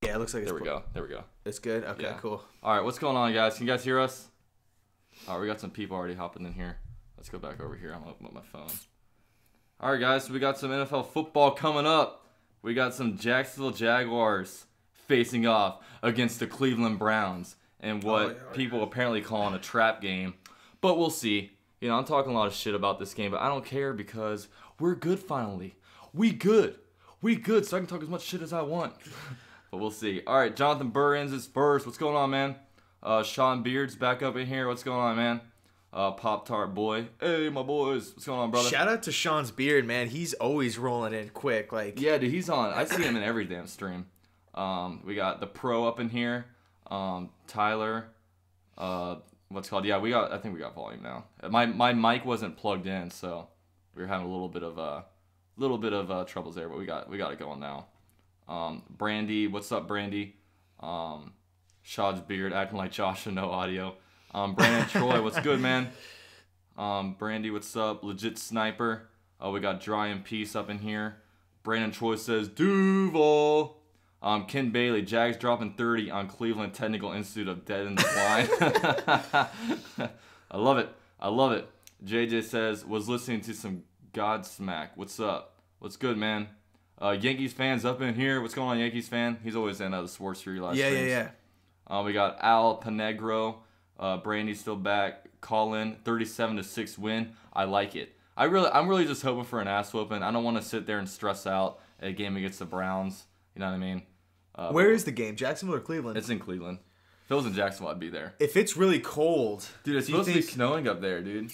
Yeah, it looks like There we go. There we go. It's good? Okay, Yeah. cool. All right, what's going on, guys? Can you guys hear us? All right, we got some people already hopping in here. Let's go back over here. I'm going to open up my phone. All right, guys, so we got some NFL football coming up. We got some Jacksonville Jaguars facing off against the Cleveland Browns and what people apparently calling a trap game. But we'll see. You know, I'm talking a lot of shit about this game, but I don't care because we're good finally. We good, so I can talk as much shit as I want. But we'll see. All right, Jonathan Burns is first. What's going on, man? Sean Beard's back up in here. What's going on, man? Pop-Tart boy. Hey, my boys. What's going on, brother? Shout out to Sean's Beard, man. He's always rolling in quick. Like, yeah, dude, he's on. I see him in every damn stream. We got the pro up in here. Tyler. What's it called? Yeah, I think we got volume now. My mic wasn't plugged in, so we were having a little bit of troubles there, but we got it going now. Brandy, what's up, Brandy? Shad's Beard acting like Josh and no audio. Brandon Troy, what's good, man? Brandy, what's up? Legit Sniper. We got Dry and Peace up in here. Brandon Troy says Duval. Ken Bailey, Jags dropping 30 on Cleveland Technical Institute of Dead in the Blind. I love it. JJ says, was listening to some Godsmack. What's up? What's good, man? Yankees fans up in here. What's going on, Yankees fan? He's always in the Sports Fury live streams. Yeah. We got Al Penegro. Brandy's still back. Colin, 37-6 win. I like it. I'm really just hoping for an ass whooping. I don't want to sit there and stress out a game against the Browns. You know what I mean? Where is the game? Jacksonville or Cleveland? It's in Cleveland. If it was in Jacksonville, I'd be there. If it's really cold, dude, it's supposed to be snowing up there, dude.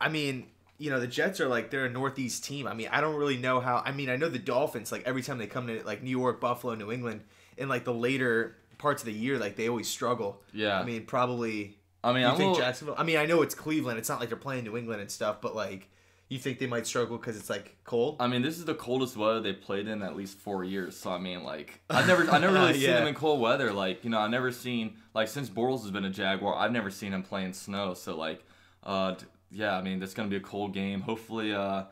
I mean, you know, the Jets are like, they're a Northeast team. I mean, I don't really know how. I mean, I know the Dolphins, like every time they come to like New York, Buffalo, New England, in like the later parts of the year, like they always struggle. Yeah. I mean, probably. I mean, Jacksonville? I mean, I know it's Cleveland. It's not like they're playing New England and stuff, but like, you think they might struggle because it's like cold? I mean, this is the coldest weather they played in at least 4 years. So I mean, like, I never really seen them in cold weather. Like, you know, I've never seen like since Bortles has been a Jaguar, I've never seen him play in snow. So like, yeah, I mean, it's gonna be a cold game. Hopefully, yeah,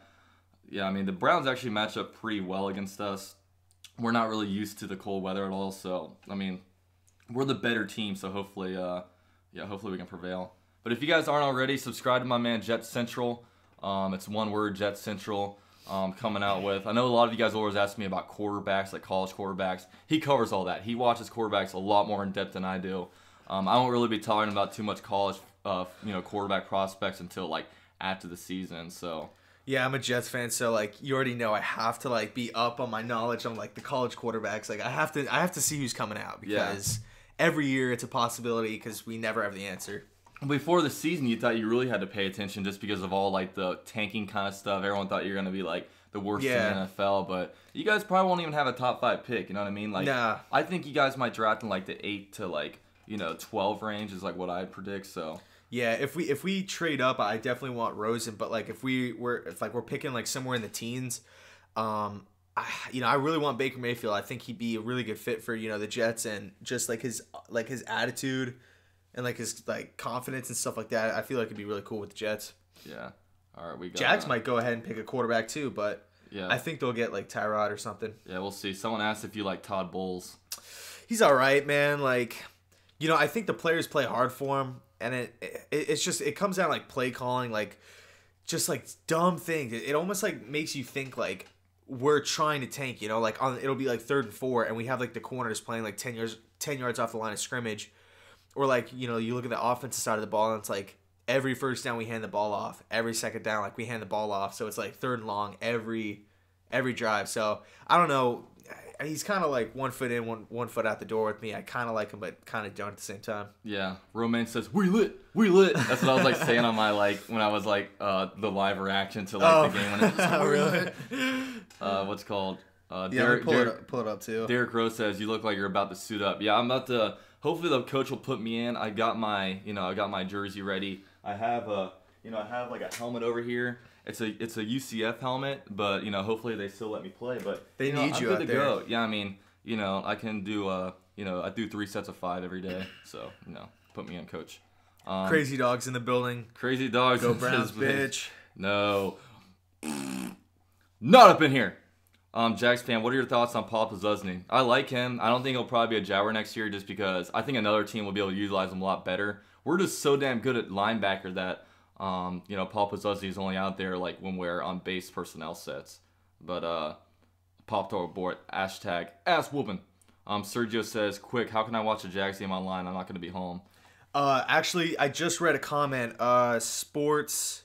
I mean, the Browns actually match up pretty well against us. We're not really used to the cold weather at all. So I mean, we're the better team. So hopefully, yeah, hopefully we can prevail. But if you guys aren't already, subscribe to my man Jet Central. It's one word, Jet Central, coming out with. I know a lot of you guys always ask me about quarterbacks, like college quarterbacks. He covers all that. He watches quarterbacks a lot more in depth than I do. I won't really be talking about too much college, quarterback prospects until like after the season. So yeah, I'm a Jets fan, so like you already know, I have to like be up on my knowledge on like the college quarterbacks. Like I have to see who's coming out because every year it's a possibility because we never have the answer. Before the season, you thought you really had to pay attention just because of all like the tanking kind of stuff. Everyone thought you were gonna be like the worst in the NFL, but you guys probably won't even have a top 5 pick. You know what I mean? Like, I think you guys might draft in like the 8 to 12 range is like what I predict. So yeah, if we trade up, I definitely want Rosen. But like if we're picking like somewhere in the teens, I really want Baker Mayfield. I think he'd be a really good fit for the Jets, and just like his attitude. And like his like confidence and stuff like that, I feel like it'd be really cool with the Jets. Yeah. All right, we got Jags might go ahead and pick a quarterback too, but yeah, I think they'll get like Tyrod or something. Yeah, we'll see. Someone asked if you like Todd Bowles. He's all right, man. Like, I think the players play hard for him, and it's just it comes down like play calling, like just like dumb things. It almost like makes you think like we're trying to tank. Like it'll be like 3rd and 4, and we have like the corners playing like 10 yards off the line of scrimmage. Or like, you look at the offensive side of the ball and it's like every first down we hand the ball off. Every second down, like we hand the ball off. So it's like 3rd and long every drive. So I don't know. He's kind of like 1 foot in, one foot out the door with me. I kind of like him, but kind of don't at the same time. Yeah. Romaine says, we lit. That's what I was like saying on my when I was like the live reaction to like the game when it was really? What's called? Derek, pull it up too. Derek Rose says, you look like you're about to suit up. Yeah, I'm about to. Hopefully the coach will put me in. I got my jersey ready. I have like a helmet over here. It's a UCF helmet, but hopefully they still let me play. But they need you I'm out good to there. go. Yeah, I mean, I can do I do 3 sets of 5 every day. So put me in, coach. Crazy Dogs in the building. Crazy Dogs. Go Browns, bitch. No, not up in here. Jags fan, what are your thoughts on Paul Posluszny? I like him. I don't think he'll probably be a Jaguar next year just because I think another team will be able to utilize him a lot better. We're just so damn good at linebacker that, Paul Posluszny is only out there like when we're on base personnel sets. But popped overboard. Hashtag ass whooping. Sergio says, quick, how can I watch a Jags game online? I'm not going to be home. Actually, I just read a comment. Sports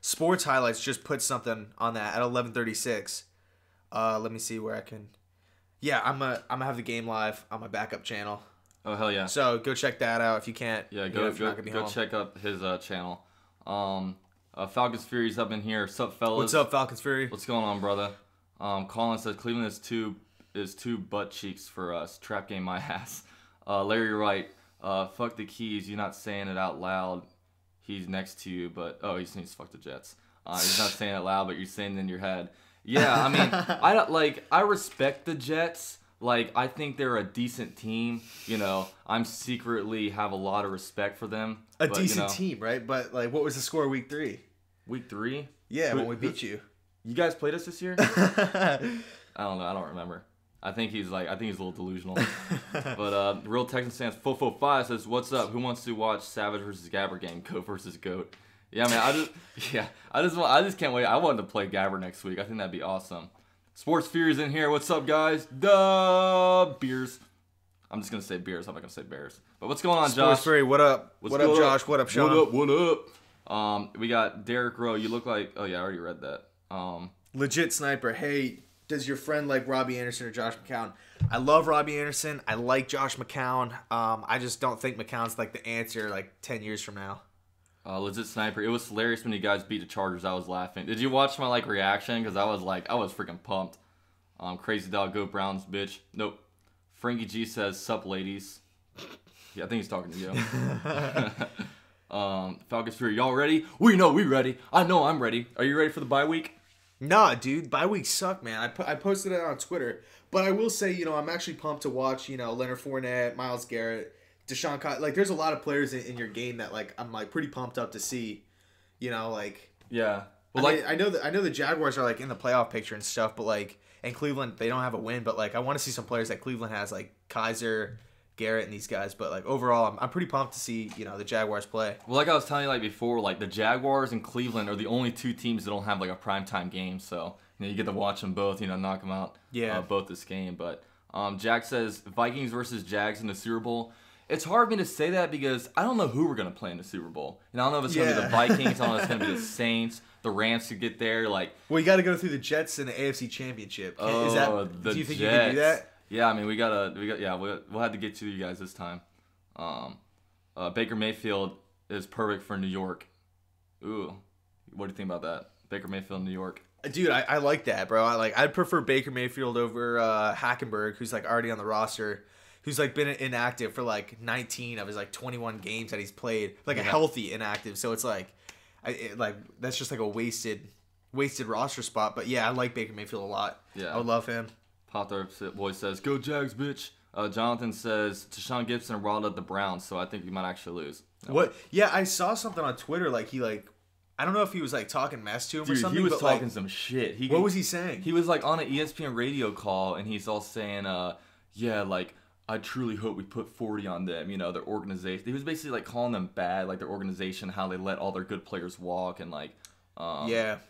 Highlights just put something on that at 11:36. Let me see where I can. Yeah, I'm gonna have the game live on my backup channel. Oh hell yeah! So go check that out if you can't. Yeah, go check up his channel. Falcons Fury's up in here. Sup fellas? What's up, Falcons Fury? What's going on, brother? Colin says Cleveland is two butt cheeks for us. Trap game my ass. Larry Wright. Fuck the Keys. You're not saying it out loud. He's next to you, but he just needs fuck the Jets. He's not saying it loud, but you're saying it in your head. Yeah, I mean, I respect the Jets. Like, I think they're a decent team. I'm secretly have a lot of respect for them. Decent team, right? But like, what was the score week 3? Week 3? Yeah, when we beat you. You guys played us this year? I don't know. I don't remember. I think he's a little delusional. But Real Texan Sans 445 says, "What's up? Who wants to watch Savage versus Gabber game? Goat versus Goat." Yeah, man. I just can't wait. I wanted to play Gabber next week. I think that'd be awesome. Sports Fears in here. What's up, guys? Duh, beers. I'm just gonna say beers. I'm not gonna say bears. But what's going on, Josh? Sports Fury, what up? What up, Josh? What up, Sean? What up? We got Derek Rowe. You look like. Oh yeah, I already read that. Legit sniper. Hey, does your friend like Robbie Anderson or Josh McCown? I love Robbie Anderson. I like Josh McCown. I just don't think McCown's like the answer like 10 years from now. Legit sniper. It was hilarious when you guys beat the Chargers. I was laughing. Did you watch my reaction? Because I was freaking pumped. Crazy dog, go Browns, bitch. Nope. Frankie G says, "Sup, ladies." Yeah, I think he's talking to you. Falcons Fury, y'all ready? We know we ready. I know I'm ready. Are you ready for the bye week? Nah, dude. Bye weeks suck, man. I posted it on Twitter, but I will say, I'm actually pumped to watch. Leonard Fournette, Myles Garrett, Deshaun Kyle. Like, there's a lot of players in your game that I'm pretty pumped up to see. Yeah. Well, I know the Jaguars are in the playoff picture and stuff, but and Cleveland, they don't have a win, but I want to see some players that Cleveland has, like Kaiser, Garrett, and these guys. But overall, I'm pretty pumped to see the Jaguars play. Well, like I was telling you before, the Jaguars and Cleveland are the only two teams that don't have a primetime game, so you get to watch them both, knock them out. Yeah. Both this game. But Jack says Vikings versus Jags in the Super Bowl. It's hard for me to say that because I don't know who we're gonna play in the Super Bowl. I don't know if it's gonna be the Vikings. I don't know if it's gonna be the Saints. The Rams could get there. Well, you got to go through the Jets in the AFC Championship. Do you think you can do that? Yeah, I mean we'll have to get to you guys this time. Baker Mayfield is perfect for New York. Ooh, what do you think about that? Baker Mayfield in New York. Dude, I like that, bro. I'd prefer Baker Mayfield over Hackenberg, who's already on the roster, who's been inactive for 19 of his 21 games that he's played, a healthy inactive. So it's that's just a wasted roster spot. But yeah, I like Baker Mayfield a lot. Yeah, I would love him. Potter boy says, "Go Jags, bitch." Jonathan says, "Tashawn Gibson riled up the Browns, so I think we might actually lose." No. What? Yeah, I saw something on Twitter I don't know if he was talking mess to him or something. He was talking some shit. What was he saying? He was on an ESPN radio call, and he's all saying, I truly hope we put 40 on them, their organization. He was basically calling them bad, their organization, how they let all their good players walk, and all that.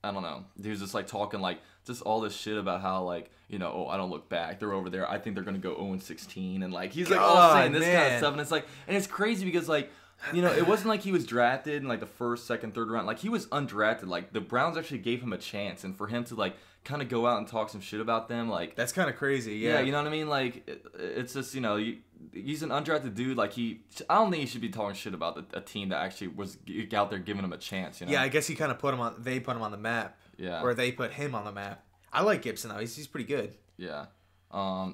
I don't know. He was just talking just all this shit about how I don't look back. They're over there. I think they're gonna go 0-16, and he's all saying this kind of stuff, and it's and it's crazy because it wasn't he was drafted in the first, second, third round. He was undrafted. The Browns actually gave him a chance, and for him to kind of go out and talk some shit about them, that's kind of crazy. Yeah, you know what I mean. It's just he's an undrafted dude. I don't think he should be talking shit about a team that actually was out there giving him a chance. Yeah, I guess he kind of put him on. They put him on the map. Yeah, or they put him on the map. I like Gibson though. He's pretty good. Yeah.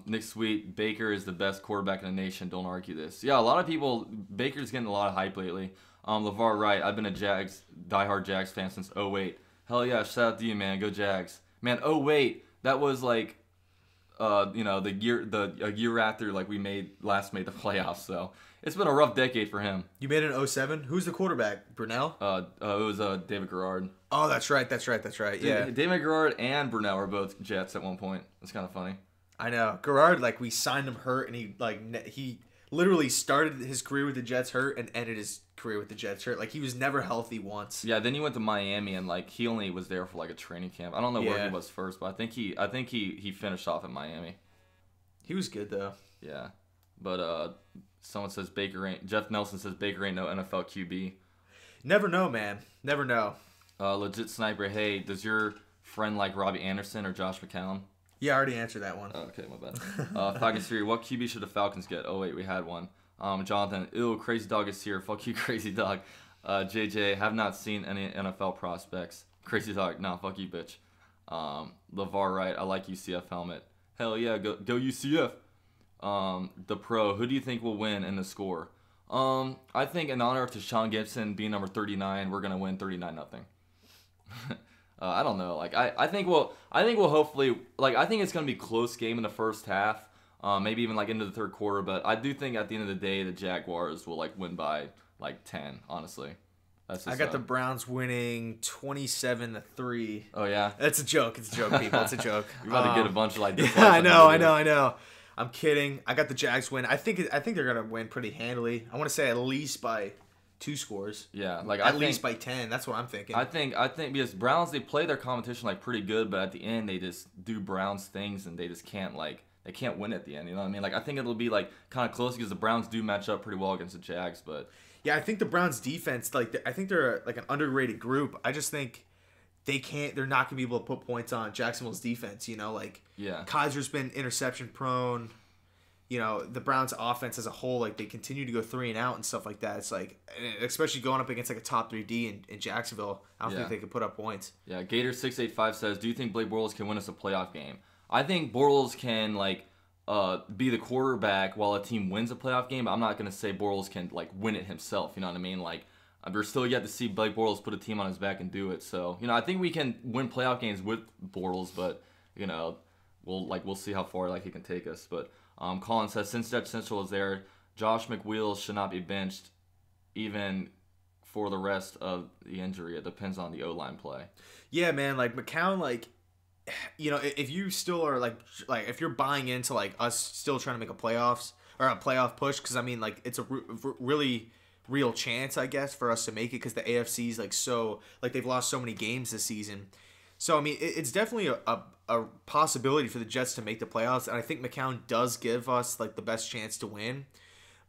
Nick Sweet, Baker is the best quarterback in the nation. Don't argue this. Yeah, a lot of people. Baker's getting a lot of hype lately. LeVar Wright, I've been a diehard Jags fan since 2008. Hell yeah, shout out to you, man. Go Jags. Man, 2008, that was a year after like we last made the playoffs. So it's been a rough decade for him. You made it in 07? Who's the quarterback? Brunell? It was David Garrard. Oh, that's right. Yeah. David Garrard and Brunell were both Jets at one point. It's kind of funny. I know. Garrard, like, we signed him hurt, and he literally started his career with the Jets hurt and ended his career with the Jets hurt. Like, he was never healthy once. Yeah, then he went to Miami, and like he only was there for like a training camp. I don't know where he was first, but I think he finished off at Miami. He was good though. Yeah, but someone says Jeff Nelson says Baker ain't no NFL QB. Never know, man. Never know. Legit Sniper, hey, does your friend like Robbie Anderson or Josh McCown? Yeah, I already answered that one. Oh, okay, my bad. Falcons Fury, what QB should the Falcons get? Oh, wait, we had one. Jonathan, ew, Crazy Dog is here. Fuck you, Crazy Dog. JJ, have not seen any NFL prospects. Crazy Dog, nah, fuck you, bitch. LeVar Wright, I like UCF helmet. Hell yeah, go UCF. The Pro, who do you think will win in the score? I think in honor to Sean Gibson being number 39, we're going to win 39-0. I don't know. Like I think we'll hopefully, like, I think it's gonna be a close game in the first half, maybe even like into the third quarter. But I do think at the end of the day, the Jaguars will like win by like 10. Honestly, that's just, I got the Browns winning 27-3. Oh yeah, it's a joke. It's a joke, people. It's a joke. You're about to get a bunch of like. Yeah, I know. I'm kidding. I got the Jags win. I think they're gonna win pretty handily. I want to say at least by 2 scores. Yeah, like at least by 10. That's what I'm thinking. I think because Browns, they play their competition like pretty good, but at the end they just do Browns things and they just can't win at the end. You know what I mean? Like I think it'll be like kind of close because the Browns do match up pretty well against the Jags, but yeah, I think the Browns defense, I think they're like an underrated group. I just think they're not gonna be able to put points on Jacksonville's defense. You know, like Kaiser's been interception prone. You know, the Browns offense as a whole, like, they continue to go 3 and out and stuff like that. It's like, especially going up against like a top 3D in Jacksonville, I don't think they could put up points. Yeah, Gator685 says, do you think Blake Bortles can win us a playoff game? I think Bortles can like be the quarterback while a team wins a playoff game. But I'm not gonna say Bortles can like win it himself. You know what I mean? Like we're still yet to see Blake Bortles put a team on his back and do it. So I think we can win playoff games with Bortles, but we'll see how far like he can take us, but. Colin says, since Dutch Central is there, Josh McWheels should not be benched even for the rest of the injury. It depends on the O-line play. Yeah, man. Like, McCown, like, if you still are, like if you're buying into, like, us still trying to make a playoff push, because, I mean, like, it's a really real chance, I guess, for us to make it because the AFC's, like, so, like, they've lost so many games this season. So, I mean, it's definitely a possibility for the Jets to make the playoffs, and I think McCown does give us, like, the best chance to win.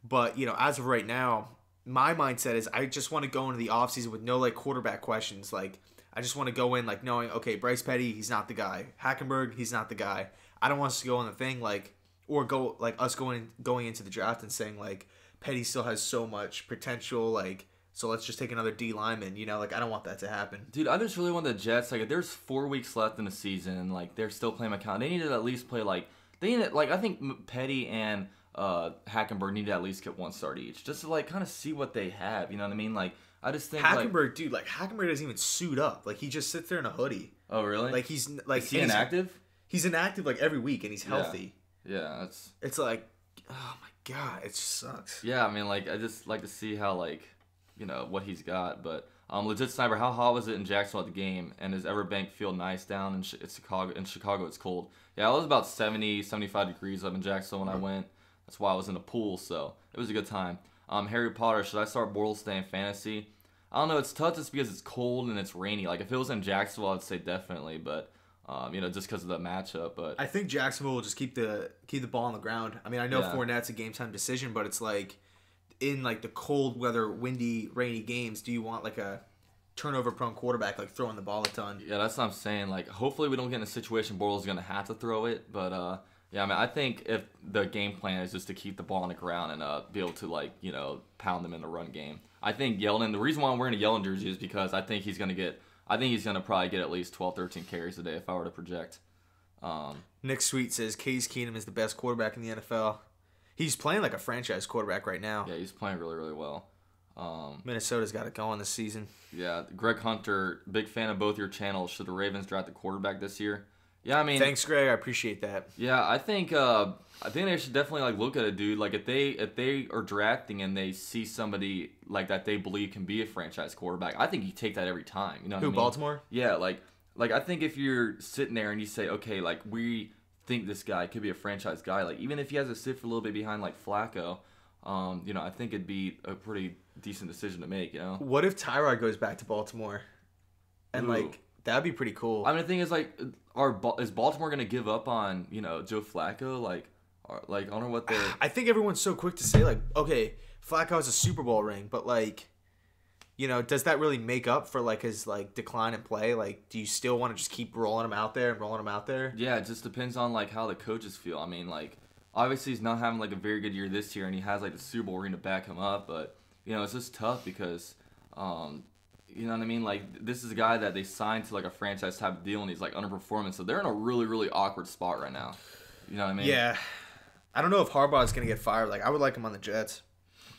But, as of right now, my mindset is I just want to go into the offseason with no, like, quarterback questions. Like, I just want to go in, like, knowing, okay, Bryce Petty, he's not the guy. Hackenberg, he's not the guy. I don't want us to go on the thing, like, or go, like, us going into the draft and saying, like, Petty still has so much potential, like, so let's just take another D lineman, like, I don't want that to happen. Dude, I just really want the Jets, like, if there's 4 weeks left in the season and, like, they're still playing McCown, they need to at least play, like, I think Petty and Hackenberg need to at least get 1 start each, just to, like, kind of see what they have, you know what I mean? Like, I just think, Hackenberg, dude, like, Hackenberg doesn't even suit up. Like, he just sits there in a hoodie. Oh, really? Like, he's, like... Is he inactive? He's inactive, like, every week, and he's healthy. Yeah, It's like, oh, my God, it just sucks. Yeah, I mean, like, I just like to see how, like... what he's got, but legit Sniper, how hot was it in Jacksonville at the game, and does Everbank feel nice down in Chicago? In Chicago, it's cold. Yeah, it was about 70, 75 degrees up in Jacksonville when I went. That's why I was in the pool, so it was a good time. Harry Potter, should I start Bortles Day in fantasy? I don't know, it's tough just because it's cold and it's rainy. Like, if it was in Jacksonville, I'd say definitely, but, just because of the matchup. But I think Jacksonville will just keep the ball on the ground. I mean, I know Fournette's a game-time decision, but it's like, in like the cold weather, windy, rainy games, do you want like a turnover-prone quarterback like throwing the ball a ton? Yeah, that's what I'm saying. Like, hopefully we don't get in a situation Bortles is gonna have to throw it. But yeah, I mean, I think if the game plan is just to keep the ball on the ground and be able to like pound them in the run game, I think Yeldon. The reason why I'm wearing a Yeldon jersey is because I think he's gonna probably get at least 12, 13 carries a day if I were to project. Nick Sweet says Case Keenum is the best quarterback in the NFL. He's playing like a franchise quarterback right now. Yeah, he's playing really, really well. Minnesota's got it going this season. Yeah, Greg Hunter, big fan of both your channels. Should the Ravens draft a quarterback this year? Yeah, I mean, Thanks, Greg. I appreciate that. yeah, I think they should definitely like look at it, dude. Like if they are drafting and they see somebody like that they believe can be a franchise quarterback, I think you take that every time. You know what I Who, mean? Baltimore? Yeah, like I think if you're sitting there and you say, okay, like we think this guy could be a franchise guy, like even if he has to sit for a little bit behind like Flacco, you know, I think it'd be a pretty decent decision to make. You know, What if Tyrod goes back to Baltimore? And Ooh. like that'd be pretty cool. I mean, the thing is like, is Baltimore gonna give up on Joe Flacco? Like I don't know what they're. I think everyone's so quick to say like, okay, Flacco has a Super Bowl ring, but like, does that really make up for like his like decline in play? Like, do you still want to just keep rolling him out there and rolling him out there? Yeah, it just depends on like how the coaches feel. I mean, like obviously he's not having like a very good year this year, and he has like the Super Bowl ring to back him up. But it's just tough because, you know what I mean. Like this is a guy that they signed to like a franchise type of deal, and he's like underperforming. So they're in a really really awkward spot right now. You know what I mean? Yeah. I don't know if Harbaugh is gonna get fired. Like I would like him on the Jets.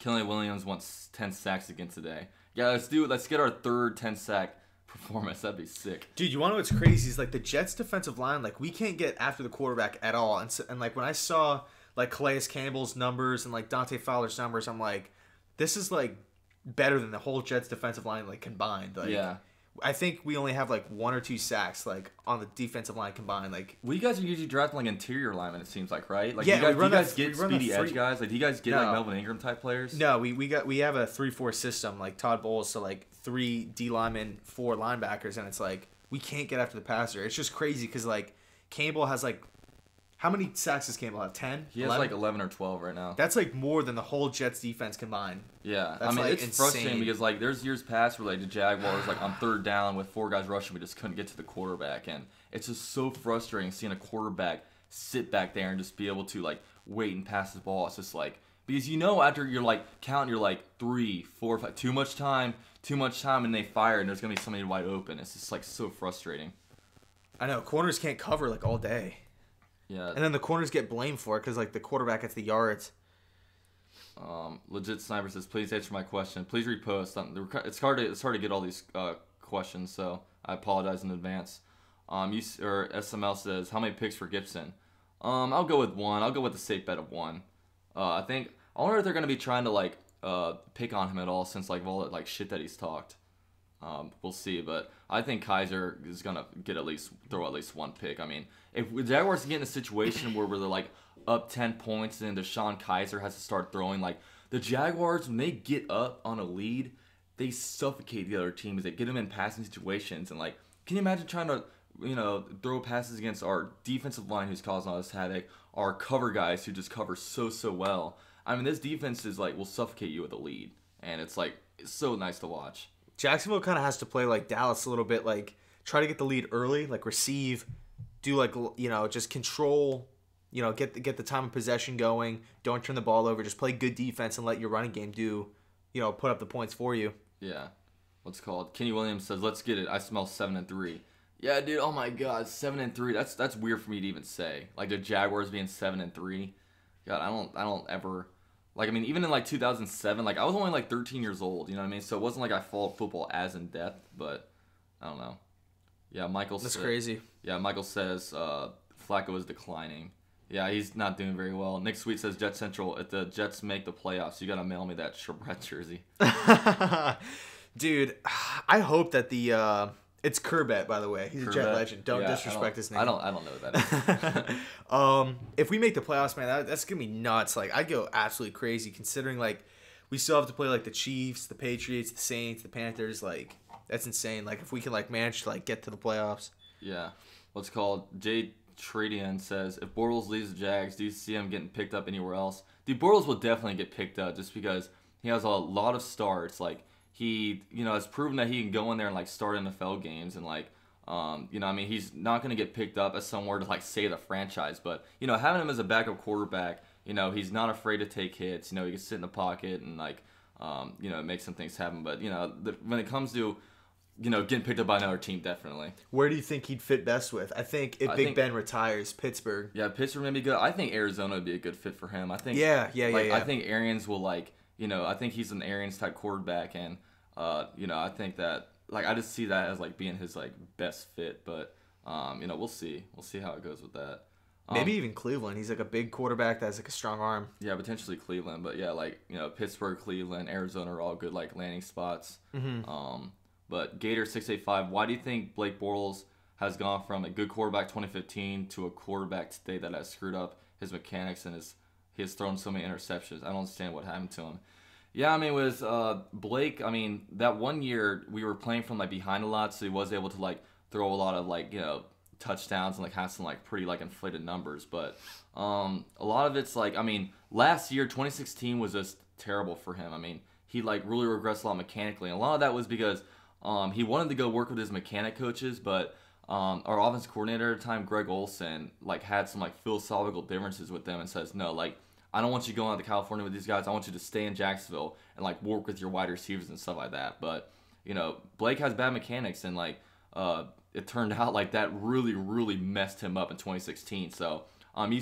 Kelly Williams wants 10 sacks again today. Yeah, let's get our third 10-sack performance. That'd be sick. Dude, you want to know what's crazy? Is like the Jets' defensive line, like we can't get after the quarterback at all. And like when I saw like Calais Campbell's numbers and like Dante Fowler's numbers, I'm like, this is like better than the whole Jets' defensive line like combined. Like, yeah. I think we only have like 1 or 2 sacks like on the defensive line combined. Like, well, you guys are usually drafting like interior linemen. It seems like, right? Like, yeah, do you guys we get run speedy that edge guys? Like, do you guys get No. like Melvin Ingram type players? No, we have a 3-4 system like Todd Bowles, so like 3 D linemen, 4 linebackers, and it's like we can't get after the passer. It's just crazy because like Campbell has like how many sacks does Campbell have? 10? He has 11? like 11 or 12 right now. That's like more than the whole Jets defense combined. Yeah, That's I mean like it's insane. frustrating because like there's years past where like the Jaguars like on third down with 4 guys rushing, we just couldn't get to the quarterback, and it's just so frustrating seeing a quarterback sit back there and just be able to like wait and pass the ball. It's just like because after you're like counting, you're like 3, 4, 5, too much time, and they fire and there's gonna be somebody wide open. It's just like so frustrating. I know corners can't cover like all day. Yeah. And then the corners get blamed for it because like the quarterback gets the yards. Legit Sniper says, please answer my question. Please repost. It's hard to get all these questions, so I apologize in advance. SML says, how many picks for Gibson? I'll go with 1. I'll go with the safe bet of 1. I wonder if they're gonna be trying to like pick on him at all since like all that like shit that he's talked. We'll see, but I think Kaiser is gonna throw at least 1 pick. I mean, if the Jaguars get in a situation where they're like up 10 points and Deshaun Kaiser has to start throwing, like the Jaguars when they get up on a lead, they suffocate the other teams. They get them in passing situations, and like, can you imagine trying to throw passes against our defensive line who's causing all this havoc, our cover guys who just cover so well. I mean, this defense is like will suffocate you with a lead, and it's so nice to watch. Jacksonville kind of has to play like Dallas a little bit, like try to get the lead early, like receive, do like just control, get the time of possession going. Don't turn the ball over. Just play good defense and let your running game put up the points for you. Yeah, what's it called? Kenny Williams says, "Let's get it. I smell 7-3." Yeah, dude. Oh my God, 7-3. That's weird for me to even say. Like the Jaguars being 7-3. God, I don't ever. Like, I mean, even in, like, 2007, like, I was only, like, 13 years old, you know what I mean? So it wasn't like I followed football as in depth, but I don't know. Yeah, That's crazy. Yeah, Michael says Flacco is declining. Yeah, he's not doing very well. Nick Sweet says, Jet Central, if the Jets make the playoffs, you got to mail me that Shabret jersey. Dude, I hope that it's Kerbet, by the way. He's a Jet legend. Don't disrespect his name. I don't know what that is. If we make the playoffs, man, that's gonna be nuts. Like, I'd go absolutely crazy considering like we still have to play like the Chiefs, the Patriots, the Saints, the Panthers. Like, that's insane. Like, if we can like manage to like get to the playoffs. Yeah. What's it called? Jay Tradian says, if Bortles leaves the Jags, do you see him getting picked up anywhere else? Dude, Bortles will definitely get picked up just because he has a lot of starts. Like, he, has proven that he can go in there and, like, start NFL games. And, like, I mean, he's not going to get picked up as somewhere to, like, save the franchise. But, having him as a backup quarterback, he's not afraid to take hits. He can sit in the pocket and, like, make some things happen. But, when it comes to, getting picked up by another team, definitely. Where do you think he'd fit best with? I think if Big Ben retires, Pittsburgh. Yeah, Pittsburgh may be good. I think Arizona would be a good fit for him. I think. Yeah. I think Arians will, like, I think he's an Arians type quarterback, and I think that, like, I just see that as like being his like best fit. But We'll see. We'll see how it goes with that. Maybe even Cleveland. He's like a big quarterback that has like a strong arm. Yeah, potentially Cleveland, but yeah, like Pittsburgh, Cleveland, Arizona are all good like landing spots. But Gator 685, why do you think Blake Bortles has gone from a good quarterback 2015 to a quarterback today that has screwed up his mechanics and he has thrown so many interceptions? I don't understand what happened to him. Yeah, I mean, with Blake, I mean, that one year we were playing from like behind a lot, so he was able to like throw a lot of like touchdowns and like have some like pretty like inflated numbers. But a lot of it's like, I mean, last year 2016 was just terrible for him. I mean, he like really regressed a lot mechanically, and a lot of that was because he wanted to go work with his mechanic coaches, but our offense coordinator at the time, Greg Olson, like had some like philosophical differences with them and says, no, like, I don't want you going out to California with these guys. I want you to stay in Jacksonville and like work with your wide receivers and stuff like that. But Blake has bad mechanics, and like it turned out like that really, really messed him up in 2016. So you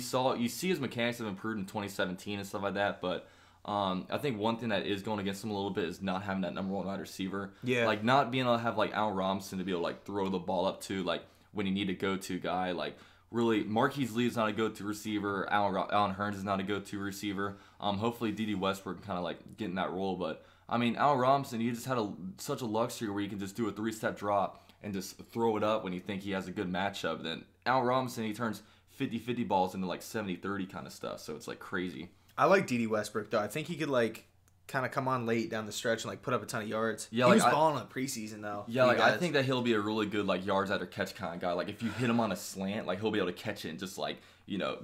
see his mechanics have improved in 2017 and stuff like that. But I think one thing that is going against him a little bit is not having that number one wide receiver. Yeah. Like not being able to have like Allen Robinson to be able to like throw the ball up to like when you need a go-to guy. Like really, Marquise Lee is not a go-to receiver. Allen Hurns is not a go-to receiver. Hopefully, D.D. Westbrook can kind of like get in that role. But I mean, Allen Robinson, he just had such a luxury where you can just do a 3-step drop and just throw it up when you think he has a good matchup. Then Allen Robinson, he turns 50-50 balls into like 70-30 kind of stuff. So it's like crazy. I like D.D. Westbrook though. I think he could like kind of come on late down the stretch and like put up a ton of yards. Yeah, he like, was balling in the preseason though. Yeah, like I think that he'll be a really good like yards after catch kind of guy. Like if you hit him on a slant, like he'll be able to catch it and just like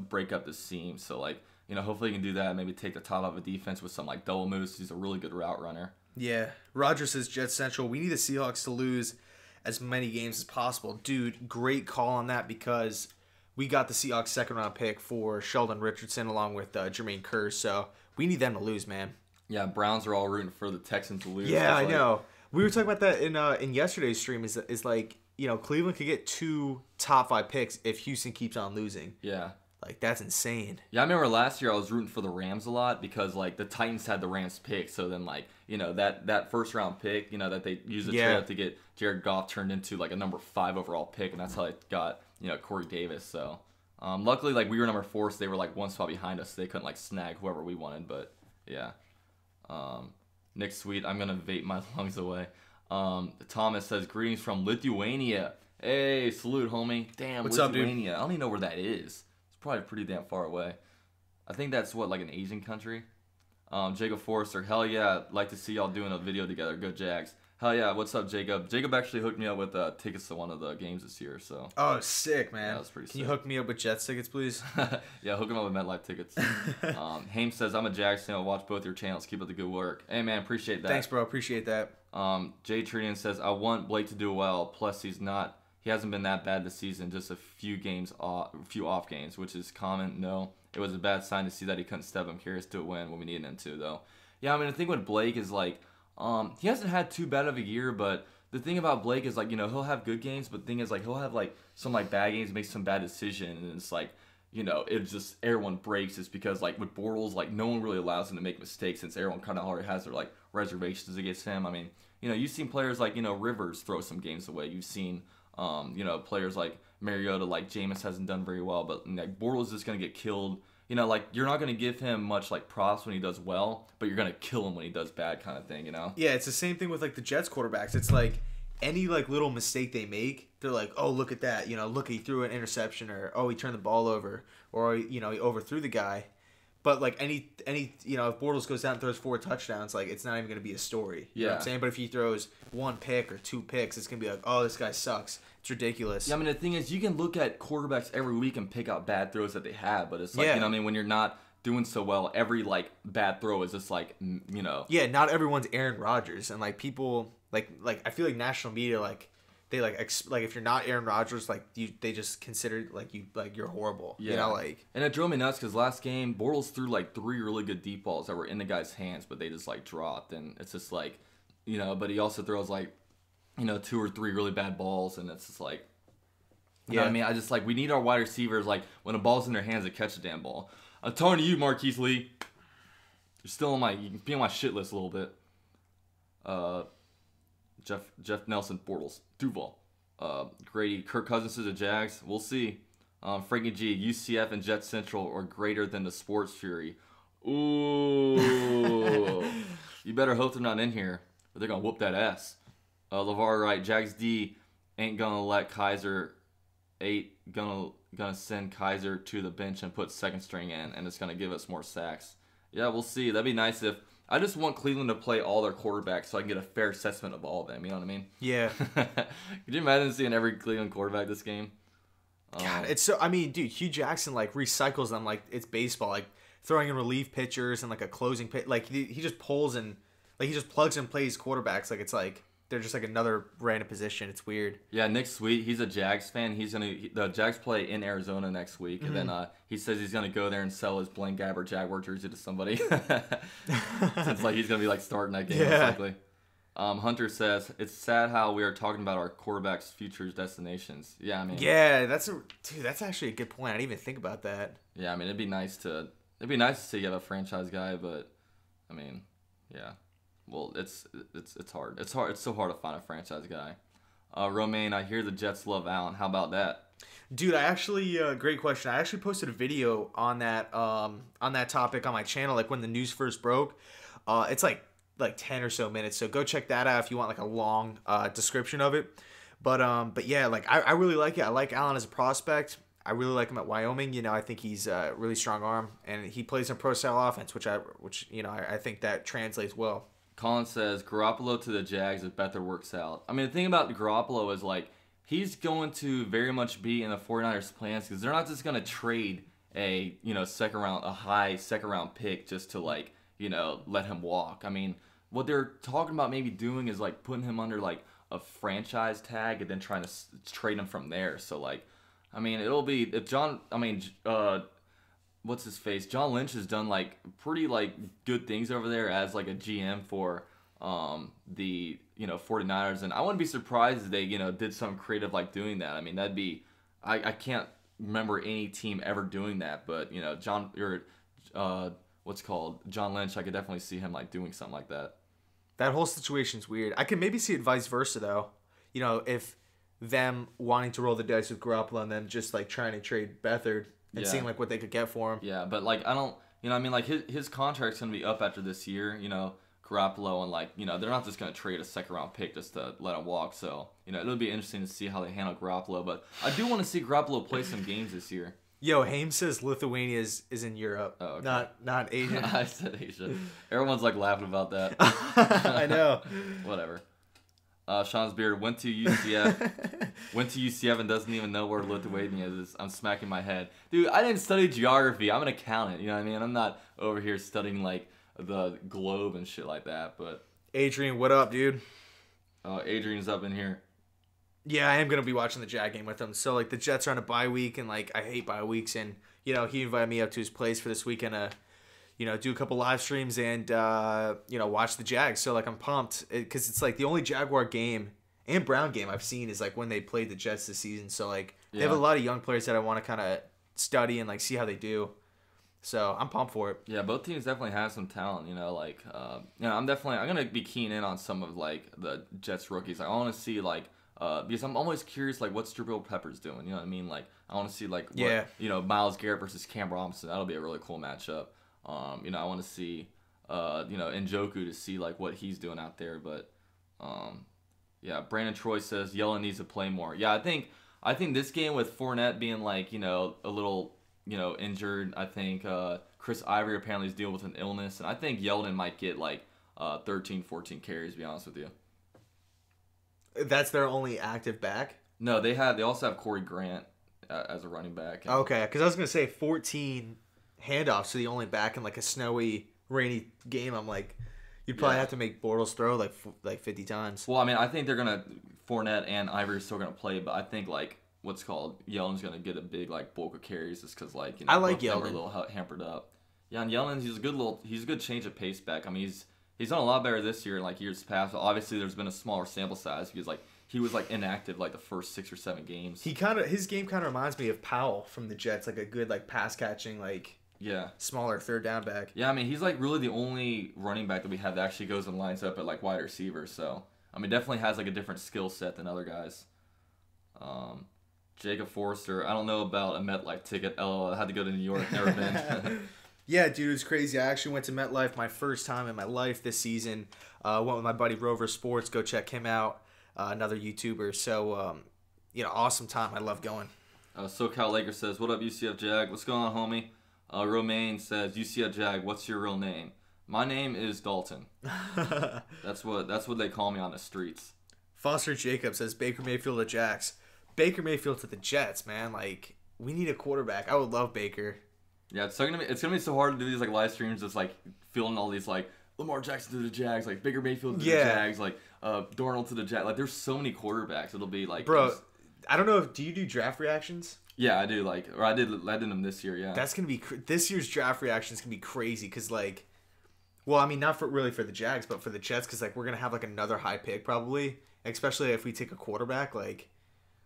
break up the seam. So like hopefully he can do that. Maybe take the top off a defense with some like double moves. He's a really good route runner. Yeah, Roger says Jets Central. We need the Seahawks to lose as many games as possible, dude. Great call on that because we got the Seahawks second round pick for Sheldon Richardson along with Jermaine Kearse. So we need them to lose, man. Yeah, Browns are all rooting for the Texans to lose. Yeah, I know. We were talking about that in yesterday's stream. Is like Cleveland could get 2 top 5 picks if Houston keeps on losing. Yeah, like that's insane. Yeah, I remember last year I was rooting for the Rams a lot because like the Titans had the Rams pick. So then like that first round pick that they used the trade up to get Jared Goff turned into like a number 5 overall pick, and that's how they got Corey Davis. So luckily like we were number 4, so they were like one spot behind us. So they couldn't like snag whoever we wanted, but yeah. Nick Sweet, I'm gonna vape my lungs away. Thomas says greetings from Lithuania. Hey, salute, homie. Damn, what's Lithuania. up, dude? I don't even know where that is. It's probably pretty damn far away. I think that's like an Asian country. Jacob Forrester, hell yeah, like to see y'all doing a video together. Go Jags. Hell yeah, what's up, Jacob? Jacob actually hooked me up with tickets to one of the games this year. So. Oh, sick, man. Yeah, that's pretty sick. Can you hook me up with Jets tickets, please? Yeah, hook him up with MetLife tickets. Haim says, I'm a Jags fan. I'll watch both your channels. Keep up the good work. Hey, man, appreciate that. Thanks, bro. Appreciate that. Jay Tridian says, I want Blake to do well. Plus, he hasn't been that bad this season. Just a few off games, which is common. No, it was a bad sign to see that he couldn't step. I'm curious to win when we needed him to, though. Yeah, I mean, the thing with Blake is like, he hasn't had too bad of a year, but the thing about Blake is like, he'll have good games, but the thing is like, he'll have like some like bad games, make some bad decisions, and it's like, it just, everyone breaks. It's because like with Bortles, like no one really allows him to make mistakes since everyone kind of already has their like reservations against him. I mean, you've seen players like, Rivers throw some games away. You've seen, players like Mariota, like Jameis hasn't done very well, but like Bortles is just going to get killed. Like you're not going to give him much like props when he does well, but you're going to kill him when he does bad kind of thing, Yeah, it's the same thing with like the Jets quarterbacks. It's like any like little mistake they make, they're like, oh, look at that. Look, he threw an interception, or oh, he turned the ball over, or he overthrew the guy. But like any if Bortles goes down and throws 4 touchdowns, like it's not even going to be a story. You know what I'm saying? But if he throws 1 pick or 2 picks, it's going to be like, oh, this guy sucks. It's ridiculous. Yeah, I mean, the thing is, you can look at quarterbacks every week and pick out bad throws that they have, but it's like, when you're not doing so well, every like bad throw is just like, Yeah, not everyone's Aaron Rodgers, and like people like I feel like national media like they like if you're not Aaron Rodgers, like they just consider you're horrible. Yeah. Like, and it drove me nuts because last game Bortles threw like 3 really good deep balls that were in the guy's hands, but they just like dropped, and it's just like, but he also throws like 2 or 3 really bad balls, and it's just like, you know what I mean? I just like, we need our wide receivers, like when a ball's in their hands, to catch the damn ball. I'm talking to you, Marquise Lee. You're still you can be on my shit list a little bit. Jeff Nelson, Bortles, Duval. Grady, Kirk Cousins to the Jags. We'll see. Frankie G, UCF and Jet Central are greater than the Sports Fury. Ooh. You better hope they're not in here, or they're going to whoop that ass. LeVar Wright, Jags D ain't going to let Kaiser, gonna send Kaiser to the bench and put second string in, and it's going to give us more sacks. Yeah, we'll see. That'd be nice if... I just want Cleveland to play all their quarterbacks so I can get a fair assessment of all of them. You know what I mean? Yeah. Could you imagine seeing every Cleveland quarterback this game? God, it's so... I mean, dude, Hugh Jackson, like, recycles them like it's baseball. Like, throwing in relief pitchers and, like, a closing pitch. Like, he just pulls and... Like, he just plugs and plays quarterbacks. Like, it's like... They're just, like, another random position. It's weird. Yeah, Nick Sweet, he's a Jags fan. The Jags play in Arizona next week. And then he says he's going to go there and sell his Blaine Gabbert Jaguar jersey to somebody. Since, like, he's going to be, like, starting that game, most likely. Hunter says, it's sad how we are talking about our quarterback's future destinations. Yeah, I mean... Yeah, that's actually a good point. I didn't even think about that. Yeah, I mean, it'd be nice to see you have a franchise guy, but, I mean, yeah. Well, it's hard. It's so hard to find a franchise guy. Romaine, I hear the Jets love Allen. How about that? Dude, I actually great question. I actually posted a video on that topic on my channel, like when the news first broke. It's like 10 or so minutes, so go check that out if you want like a long description of it. But yeah, like I really like it. I like Allen as a prospect. I really like him at Wyoming. You know, I think he's a really strong arm, and he plays in pro style offense, which you know I think that translates well. Colin says, Garoppolo to the Jags if Beathard works out. I mean, the thing about Garoppolo is, like, he's going to very much be in the 49ers' plans because they're not just going to trade a high second round pick just to, like, you know, let him walk. I mean, what they're talking about maybe doing is, like, putting him under, like, a franchise tag and then trying to trade him from there. So, like, I mean, it'll be, if what's his face? John Lynch has done like pretty like good things over there as like a GM for the 49ers, and I wouldn't be surprised if they did something creative like doing that. I mean, that'd be I can't remember any team ever doing that, but John Lynch, I could definitely see him like doing something like that. That whole situation's weird. I could maybe see it vice versa though. If them wanting to roll the dice with Garoppolo and then just like trying to trade Beathard. And seeing like what they could get for him. Yeah, but like I don't, I mean, like his contract's gonna be up after this year. Garoppolo, and like they're not just gonna trade a second round pick just to let him walk. So it'll be interesting to see how they handle Garoppolo. But I do want to see Garoppolo play some games this year. Yo, Hames says Lithuania is in Europe, oh, okay. not Asia. I said Asia. Everyone's like laughing about that. I know. Whatever. Sean's Beard went to UCF and doesn't even know where Lithuania is. I'm smacking my head. Dude, I didn't study geography. I'm an accountant, you know what I mean? I'm not over here studying like the globe and shit like that, but... Adrian, what up, dude? Adrian's up in here. Yeah, I am going to be watching the Jag game with him. So, like, the Jets are on a bye week, and, like, I hate bye weeks, and, he invited me up to his place for this weekend to... do a couple live streams and, watch the Jags. So, like, I'm pumped because it's, like, the only Jaguar game and Brown game I've seen is, like, when they played the Jets this season. So, like, they have a lot of young players that I want to kind of study and, like, see how they do. So, I'm pumped for it. Yeah, both teams definitely have some talent, I'm going to be keen in on some of, like, the Jets rookies. I want to see, like, because I'm always curious, like, what's Jabril Peppers doing? You know what I mean? Like, I want to see, like, Myles Garrett versus Cam Robinson. That'll be a really cool matchup. I want to see, Njoku to see like what he's doing out there. But, Brandon Troy says Yellen needs to play more. Yeah, I think this game with Fournette being like a little injured. I think Chris Ivory apparently is dealing with an illness, and I think Yeldon might get like 13, 14 carries. To be honest with you. That's their only active back. No, they also have Corey Grant as a running back. Okay, because I was gonna say 14. Handoffs to the only back in like a snowy, rainy game. I'm like, you'd probably have to make Bortles throw like 50 times. Well, I mean, I think they're gonna Fournette and Ivory are still gonna play, but I think like Yeldon's gonna get a big like bulk of carries just because like I like Yeldon. We're a little hampered up. Yeah, and Yeldon, he's a good change of pace back. I mean, he's done a lot better this year in like years past. But obviously, there's been a smaller sample size because like he was like inactive like the first 6 or 7 games. His game kind of reminds me of Powell from the Jets, like a good like pass catching like. Yeah. Smaller third down back. Yeah, I mean, he's like really the only running back that we have that actually goes and lines up at like wide receiver. So, I mean, definitely has like a different skill set than other guys. Jacob Forrester. I don't know about a MetLife ticket. LOL. I had to go to New York. Never been. Yeah, dude, it was crazy. I actually went to MetLife my first time in my life this season. Went with my buddy Rover Sports. Go check him out. Another YouTuber. So, awesome time. I love going. SoCal Laker says, "What up, UCF Jag? What's going on, homie?" Romaine says, "UCF Jag, what's your real name?" My name is Dalton. That's what they call me on the streets. Foster Jacob says, Baker Mayfield to Jax. Baker Mayfield to the Jets, man. Like, we need a quarterback. I would love Baker. Yeah, it's gonna be so hard to do these like live streams, just like filling all these like Lamar Jackson to the Jags, like Baker Mayfield to the Jags, like Darnold to the Jags. Like, there's so many quarterbacks. It'll be like, bro. I don't know do you do draft reactions? Yeah, I do. I did them this year. Yeah, that's gonna be this year's draft reaction is gonna be crazy because like, well, I mean not for the Jags, but for the Jets because like we're gonna have like another high pick probably, especially if we take a quarterback. Like,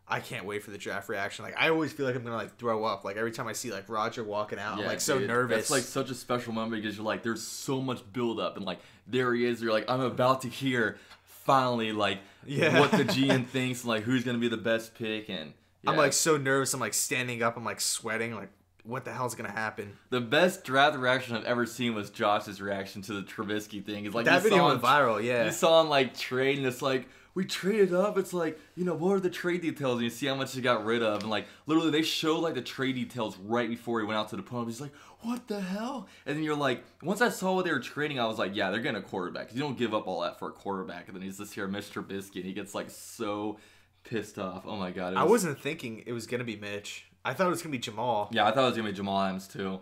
I can't wait for the draft reaction. Like, I always feel like I'm gonna like throw up. Like every time I see like Roger walking out, I'm like so nervous. It's like such a special moment because you're like, there's so much build up and like there he is. You're like, I'm about to hear finally like what the GM thinks, like who's gonna be the best pick, and I'm like so nervous. I'm like standing up. I'm like sweating. Like, what the hell's gonna happen? The best draft reaction I've ever seen was Josh's reaction to the Trubisky thing. It's like that video went viral. Yeah, you saw him like trade, and it's like, we traded up. It's like, what are the trade details? And you see how much he got rid of. And like, literally, they show like the trade details right before he went out to the podium. He's like, what the hell? And then you're like, once I saw what they were trading, I was like, yeah, they're getting a quarterback. 'Cause you don't give up all that for a quarterback. And then he's just here, Mr. Trubisky, and he gets like so pissed off. Oh my God. I wasn't thinking it was going to be Mitch. I thought it was going to be Jamal. Yeah, I thought it was going to be Jamal Adams too.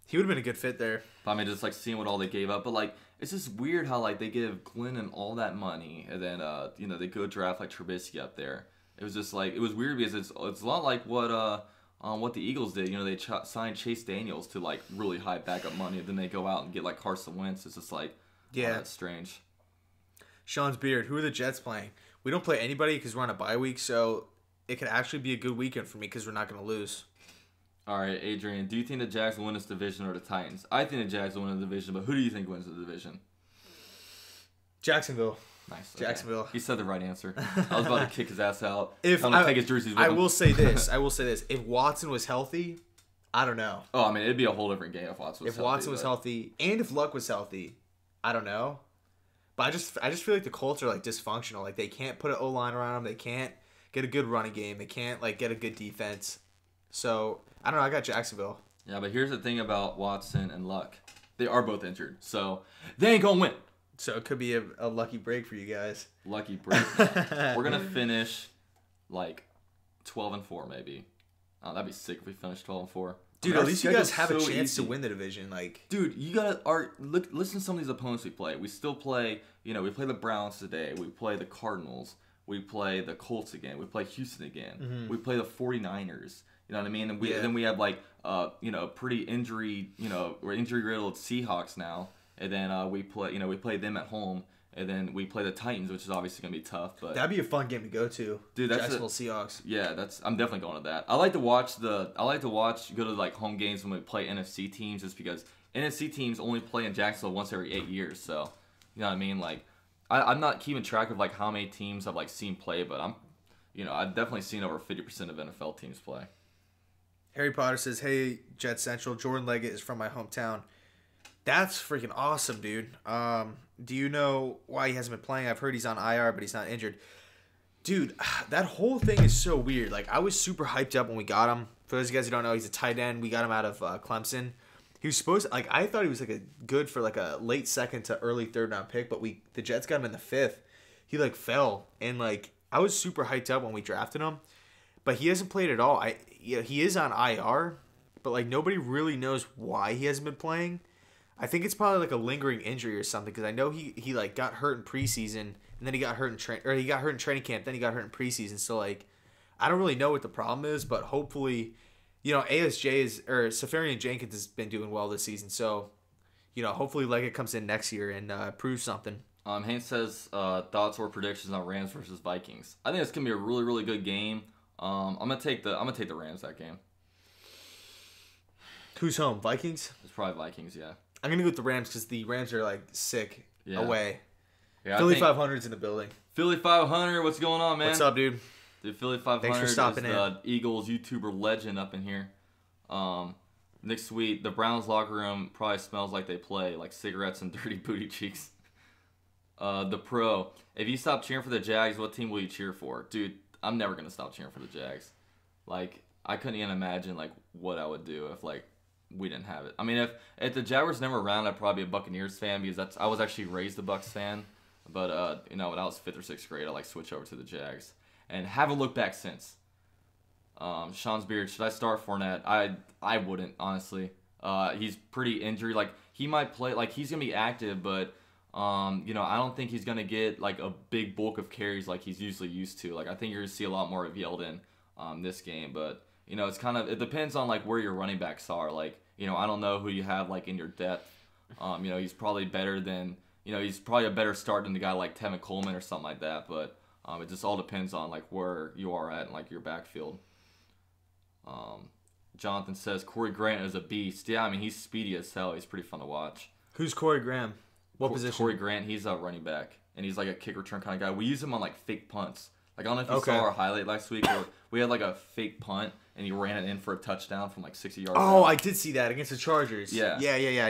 He would have been a good fit there. I mean, just like seeing what all they gave up. But like, it's just weird how like they give Glennon all that money and then they go draft like Trubisky up there. It was just like, it was weird because it's a lot like what the Eagles did. They signed Chase Daniels to like really high backup money, and then they go out and get like Carson Wentz. It's just like, yeah, that's strange. Sean's Beard, who are the Jets playing? We don't play anybody because we're on a bye week, so it could actually be a good weekend for me because we're not going to lose. All right, Adrian, do you think the Jags will win this division or the Titans? I think the Jags will win the division, but who do you think wins the division? Jacksonville. Nice. Okay. Jacksonville. He said the right answer. I was about to kick his ass out. If I'm gonna take his jerseys with him. I will say this. If Watson was healthy, I don't know. Oh, I mean, it'd be a whole different game if Watson was healthy. If Watson was healthy, and if Luck was healthy, I don't know. But I just feel like the Colts are like dysfunctional. Like, they can't put an O-line around them. They can't get a good running game. They can't like get a good defense. So I don't know. I got Jacksonville. Yeah, but here's the thing about Watson and Luck. They are both injured, so they ain't gonna win. So it could be a lucky break for you guys. Lucky break. We're gonna finish like 12-4 maybe. Oh, that'd be sick if we finished 12-4. Dude, at least you guys have a chance to win the division. Like, dude, you gotta listen to some of these opponents we play. We still play. We play the Browns today. We play the Cardinals. We play the Colts again. We play Houston again. Mm-hmm. We play the 49ers. You know what I mean? And then we have like pretty injury riddled Seahawks now. And then we play them at home. And then we play the Titans, which is obviously gonna be tough. But that'd be a fun game to go to. Dude, Jacksonville Seahawks. Yeah, I'm definitely going to that. I like to go to like home games when we play NFC teams, just because NFC teams only play in Jacksonville once every 8 years. So, you know what I mean? Like, I'm not keeping track of like how many teams I've like seen play, but I've definitely seen over 50% of NFL teams play. Harry Potter says, "Hey, Jet Central, Jordan Leggett is from my hometown." That's freaking awesome, dude. Do you know why he hasn't been playing? I've heard he's on IR, but he's not injured. Dude, that whole thing is so weird. Like, I was super hyped up when we got him. For those of you guys who don't know, he's a tight end. We got him out of Clemson. He was supposed to, like, I thought he was like good for like a late second to early third round pick, but the Jets got him in the 5th. He like fell, and like I was super hyped up when we drafted him, but he hasn't played at all. He is on IR, but like nobody really knows why he hasn't been playing. I think it's probably like a lingering injury or something, because I know he like got hurt in preseason, and then he got hurt in training camp, then he got hurt in preseason. So like, I don't really know what the problem is, but hopefully, Safarian Jenkins has been doing well this season. So, hopefully Leggett comes in next year and proves something. Haynes says thoughts or predictions on Rams versus Vikings. I think it's gonna be a really, really good game. I'm gonna take the Rams that game. Who's home? Vikings? It's probably Vikings, yeah. I'm going to go with the Rams because the Rams are, like, sick away. Yeah, Philly 500's in the building. Philly 500, what's going on, man? What's up, dude? The Philly 500 Thanks for stopping is the Eagles YouTuber legend up in here. Next week, the Browns locker room probably smells like they play, like cigarettes and dirty booty cheeks. The Pro, if you stop cheering for the Jags, what team will you cheer for? Dude, I'm never going to stop cheering for the Jags. Like, I couldn't even imagine, like, what I would do if, like, we didn't have it. I mean, if the Jaguars never around, I'd probably be a Buccaneers fan because I was actually raised a Bucs fan. But, when I was 5th or 6th grade, I, like, switched over to the Jags. And haven't looked back since. Sean's Beard, should I start Fournette? I wouldn't, honestly. He's pretty injured. Like, he might play, like, he's going to be active, but, I don't think he's going to get, like, a big bulk of carries like he's usually used to. Like, I think you're going to see a lot more of Yeldon this game. But, it's kind of, it depends on, like, where your running backs are. Like, I don't know who you have, like, in your depth. He's probably better than, he's probably a better start than the guy like Tevin Coleman or something like that. But it just all depends on, like, where you are at in, like, your backfield. Jonathan says Corey Grant is a beast. Yeah, I mean, he's speedy as hell. He's pretty fun to watch. Who's Corey Graham? What position? Corey Grant, he's a running back, and he's like a kick return kind of guy. We use him on like fake punts. Like, I don't know if you saw our highlight last week where we had like a fake punt, and he ran it in for a touchdown from like 60 yards Oh, out. I did see that against the Chargers. Yeah.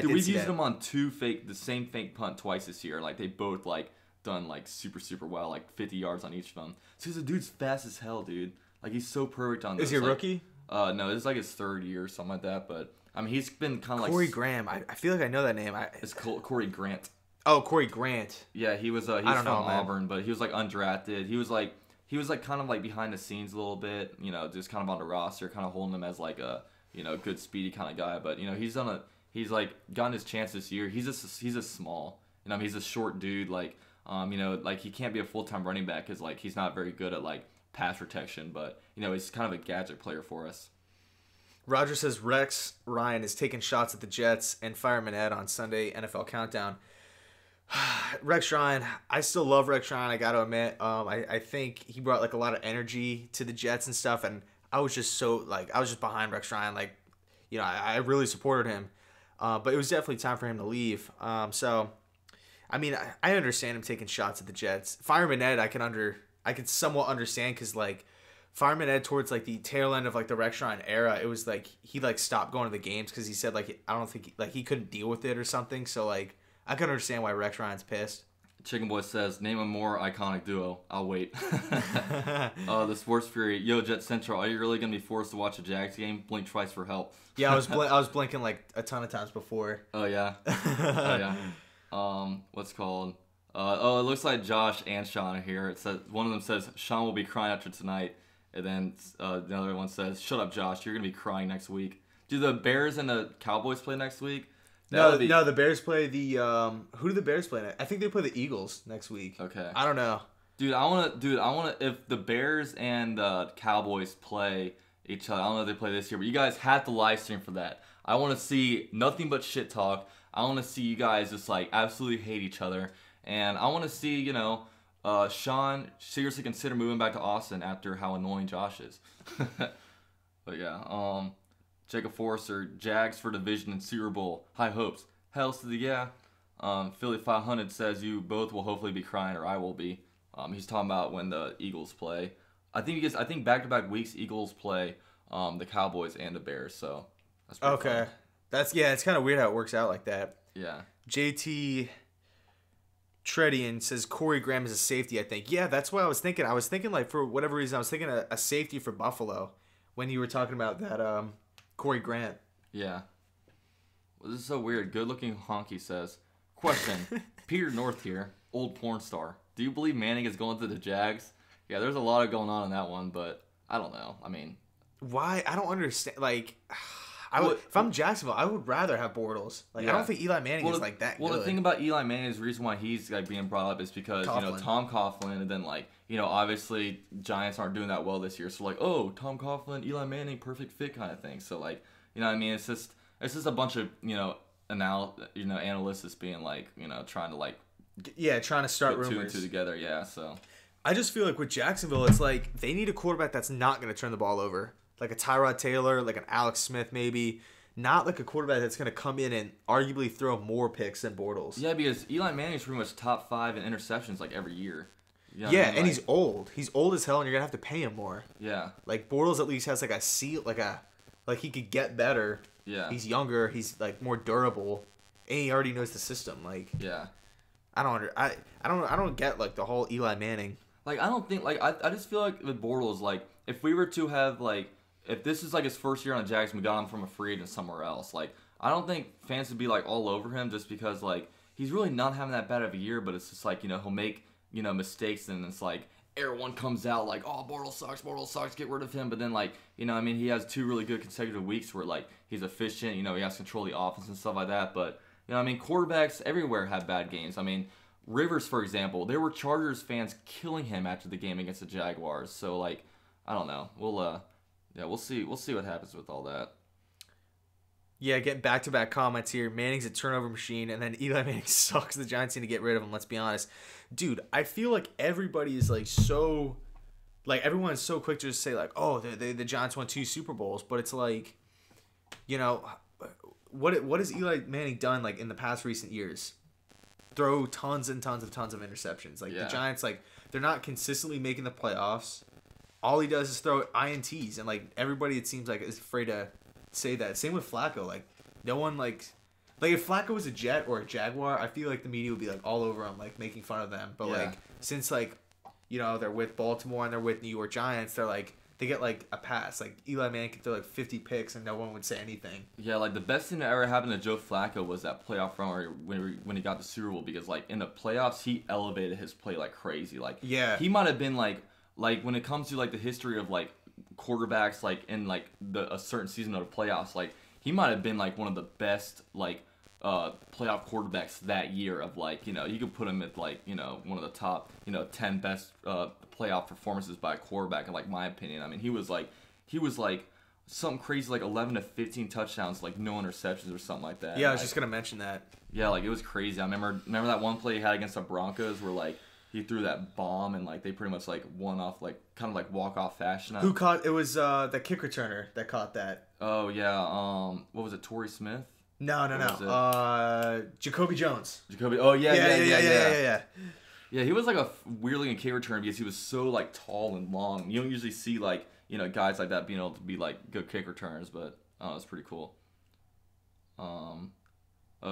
Dude, we've used him on the same fake punt twice this year. Like, they both like done like super, super well, like 50 yards on each of them. So the dude's fast as hell, dude. Like, he's so perfect on those. Is he a rookie? No, this is like his 3rd year or something like that. But I mean, he's been kind of like Corey Graham. I feel like I know that name. It's Corey Grant. Oh, Corey Grant. Yeah, he was from Auburn, but he was like undrafted. He was like kind of like behind the scenes a little bit, just kind of on the roster, kind of holding him as like a good speedy kind of guy. But he's like gotten his chance this year. He's a small, he's a short dude. Like like he can't be a full-time running back because like he's not very good at like pass protection. But he's kind of a gadget player for us. Roger says Rex Ryan is taking shots at the Jets and Fireman Ed on Sunday NFL Countdown. Rex Ryan, I still love Rex Ryan, I gotta admit. I think he brought like a lot of energy to the Jets and stuff, and I was just behind Rex Ryan. Like, I really supported him. But it was definitely time for him to leave. So I mean, I understand him taking shots at the Jets. Fireman Ed, I can somewhat understand because like Fireman Ed towards like the tail end of like the Rex Ryan era, it was like he like stopped going to the games because he said like I don't think like he couldn't deal with it or something. So like I can understand why Rex Ryan's pissed. Chicken Boy says, name a more iconic duo. I'll wait. The Sports Fury. Yo, Jet Central, are you really going to be forced to watch a Jags game? Blink twice for help. Yeah, I was blinking like a ton of times before. Oh, yeah. Oh, yeah. What's called? It looks like Josh and Sean are here. It says one of them says, Sean will be crying after tonight. And then the other one says, shut up, Josh. You're going to be crying next week. Do the Bears and the Cowboys play next week? No, the Bears play the who do the Bears play next? I think they play the Eagles next week. Okay. I don't know. I want to if the Bears and the Cowboys play each other, I don't know if they play this year, but you guys have to live stream for that. I want to see nothing but shit talk. I want to see you guys just like absolutely hate each other, and I want to see, Sean seriously consider moving back to Austin after how annoying Josh is. But yeah, Jacob Forrester, Jags for division and Super Bowl. High hopes. Hells to the yeah. Philly 500 says you both will hopefully be crying, or I will be. He's talking about when the Eagles play. I think back-to-back weeks Eagles play the Cowboys and the Bears. So that's pretty okay. fun. It's kind of weird how it works out like that. Yeah. JT Tredian says Corey Graham is a safety. I think. Yeah, that's what I was thinking. I was thinking like for whatever reason I was thinking a safety for Buffalo when you were talking about that. Corey Grant. Yeah. Well, this is so weird. Good-looking honky says, question, Peter North here, old porn star. Do you believe Manning is going to the Jags? Yeah, there's a lot of going on in that one, but I don't know. I mean, why? I don't understand. Like, if I'm Jacksonville, I would rather have Bortles. Like, yeah. I don't think Eli Manning is like that. Well, good. The thing about Eli Manning is the reason why he's like being brought up is because Tom Coughlin, and then like obviously Giants aren't doing that well this year, so like Tom Coughlin, Eli Manning, perfect fit kind of thing. So like what I mean, it's just a bunch of analysts just being like trying to like trying to start put rumors two together. Yeah, so I just feel like with Jacksonville, it's like they need a quarterback that's not going to turn the ball over. Like a Tyrod Taylor, like an Alex Smith maybe. Not like a quarterback that's going to come in and arguably throw more picks than Bortles. Yeah, because Eli Manning's pretty much top 5 in interceptions like every year. Yeah, and he's old. He's old as hell, and you're gonna have to pay him more. Yeah. Like Bortles at least has like a seat, like he could get better. Yeah. He's younger. He's like more durable, and he already knows the system. Like yeah. I don't get like the whole Eli Manning. Like I don't think like I just feel like with Bortles, like if we were to have like if this is like his first year on the Jags and we got him from a free agent somewhere else, like I don't think fans would be like all over him just because like he's really not having that bad of a year, but it's just like, you know, he'll make, you know, mistakes and it's like everyone comes out like, oh, Bortles sucks, get rid of him. But then like, you know, I mean, he has 2 really good consecutive weeks where like he's efficient, you know, he has control of the offense and stuff like that. But, you know, I mean, quarterbacks everywhere have bad games. I mean, Rivers, for example, there were Chargers fans killing him after the game against the Jaguars. So like, I don't know. We'll see what happens with all that. Yeah, getting back-to-back comments here. Manning's a turnover machine, and then Eli Manning sucks. The Giants need to get rid of him, let's be honest. Dude, I feel like everybody is, like, so... Like, everyone is so quick to just say, like, oh, the Giants won 2 Super Bowls. But it's like, you know, what has Eli Manning done, like, in the past recent years? Throw tons and tons of interceptions. Like, the Giants, like, they're not consistently making the playoffs. All he does is throw INTs, and, like, everybody, it seems like, is afraid to... say that. Same with Flacco. Like, no one like if Flacco was a Jet or a Jaguar, I feel like the media would be like all over him, like making fun of them. But like since like, you know, they're with Baltimore and they're with New York Giants, they're like they get like a pass. Like Eli Manning could throw like 50 picks and no one would say anything. Yeah, like the best thing that ever happened to Joe Flacco was that playoff run when he got the Super Bowl, because like in the playoffs he elevated his play like crazy. Like he might have been like when it comes to like the history of like quarterbacks like in like a certain season of the playoffs, like he might have been like one of the best like playoff quarterbacks that year of like, you know, you could put him at like, you know, one of the top, you know, 10 best playoff performances by a quarterback in like my opinion. I mean, he was like something crazy like 11 to 15 touchdowns, like no interceptions or something like that. Yeah, I was just gonna mention that. Yeah, like it was crazy. I remember that one play he had against the Broncos where like he threw that bomb and like they pretty much like won off like kind of like walk off fashion. Who caught it? Was the kick returner that caught that? Oh yeah, what was it? Torrey Smith? No. Jacoby Jones. Oh Yeah. Yeah, he was like a weird looking kick returner because he was so like tall and long. You don't usually see like, you know, guys like that being able to be like good kick returners, but it's pretty cool.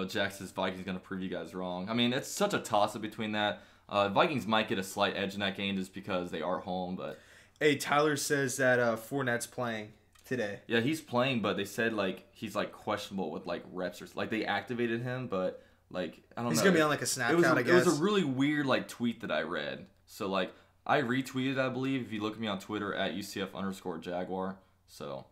Jack says Vikings gonna prove you guys wrong. I mean, it's such a toss up between that. Vikings might get a slight edge in that game just because they are home, but... Hey, Tyler says that Fournette's playing today. Yeah, he's playing, but they said, like, he's, like, questionable with, like, reps or... Like, they activated him, but, like, I don't know. He's going to be on, like, a snap count, I guess. It was a really weird, like, tweet that I read. So, like, I retweeted, I believe, if you look at me on Twitter, at UCF_Jaguar. So,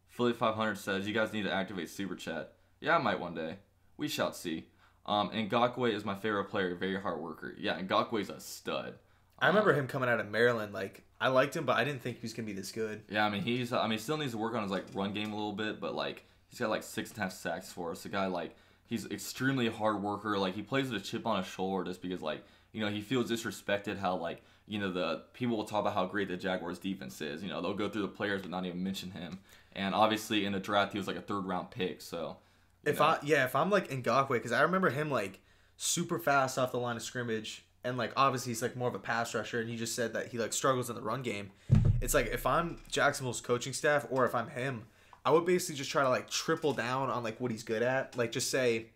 Philly 500 says, you guys need to activate Super Chat. Yeah, I might one day. We shall see. Ngakoue is my favorite player, very hard worker. Yeah, Ngakoue's a stud. I remember him coming out of Maryland. Like, I liked him, but I didn't think he was gonna be this good. Yeah, I mean he still needs to work on his like run game a little bit, but like he's got like 6.5 sacks for us. The guy like he's extremely hard worker. Like he plays with a chip on his shoulder just because like, you know, he feels disrespected how like, you know, the people will talk about how great the Jaguars defense is. You know, they'll go through the players but not even mention him. And obviously in the draft he was like a 3rd round pick, so. If I'm like Ngakoue, because I remember him like super fast off the line of scrimmage, and like obviously he's like more of a pass rusher, and you just said that he like struggles in the run game. It's like if I'm Jacksonville's coaching staff or if I'm him, I would basically just try to like triple down on like what he's good at. Like just say,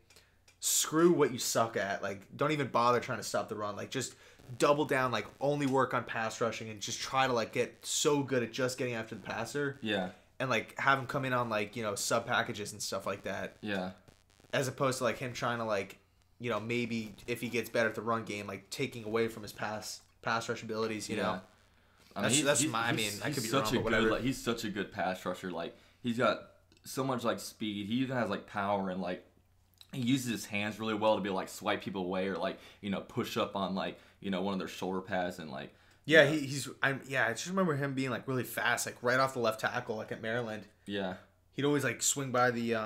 screw what you suck at. Like don't even bother trying to stop the run. Like just double down. Like only work on pass rushing and just try to like get so good at just getting after the passer. Yeah. And, like, have him come in on, like, you know, sub-packages and stuff like that. Yeah. As opposed to, like, him trying to, like, you know, maybe if he gets better at the run game, like, taking away from his pass rush abilities, you know? I mean, I could be wrong, but whatever. He's such a good pass rusher. Like, he's got so much, like, speed. He even has, like, power and, like, he uses his hands really well to be, like, swipe people away or, like, you know, push up on, like, you know, one of their shoulder pads and, like, yeah, I just remember him being like really fast, like right off the left tackle, like at Maryland. Yeah. He'd always like swing by the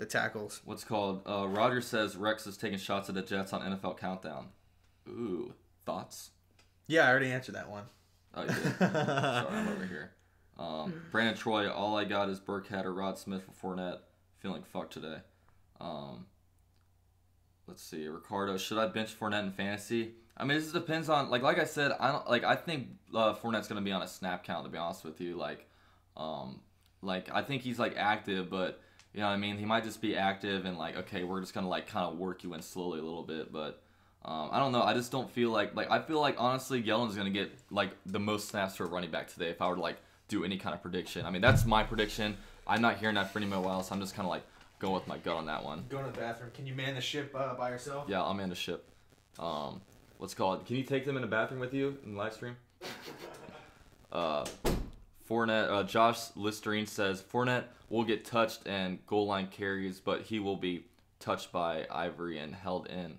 tackles. What's called? Roger says Rex is taking shots at the Jets on NFL Countdown. Ooh, thoughts? Yeah, I already answered that one. Oh, you did. Sorry, I'm over here. Brandon Troy, all I got is Burkhead or Rod Smith for Fournette. Feeling fucked today. let's see, Ricardo. Should I bench Fournette in fantasy? I mean, this depends on like I said. I don't like. I think Fournette's gonna be on a snap count. To be honest with you, like I think he's like active, but you know what I mean. He might just be active and like okay, we're just gonna like kind of work you in slowly a little bit, but. I don't know. I just don't feel like I feel like honestly, Yellen's gonna get like the most snaps for a running back today. If I were to like do any kind of prediction, I mean that's my prediction. I'm not hearing that from anyone else. I'm just kind of like going with my gut on that one. Going to the bathroom. Can you man the ship by yourself? Yeah, I'll man the ship. What's it called? Can you take them in the bathroom with you in the live stream? Fournette. Josh Listerine says Fournette will get touched and goal line carries, but he will be touched by Ivory and held in.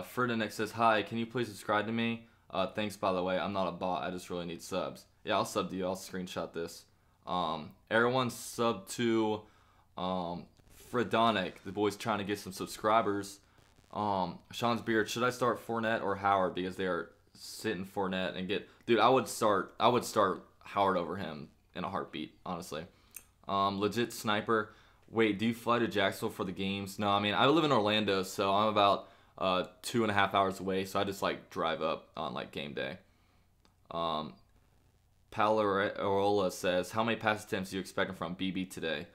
Ferdinand says, hi, can you please subscribe to me? Thanks, by the way. I'm not a bot. I just really need subs. Yeah, I'll sub to you. I'll screenshot this. Everyone sub to Fredonic. The boy's trying to get some subscribers. Sean's Beard, should I start Fournette or Howard? Because they are sitting Fournette and get... Dude, I would start Howard over him in a heartbeat, honestly. Legit Sniper. Wait, do you fly to Jacksonville for the games? No, I mean, I live in Orlando, so I'm about 2.5 hours away, so I just, like, drive up on, like, game day. Palarola says, how many pass attempts are you expecting from BB today?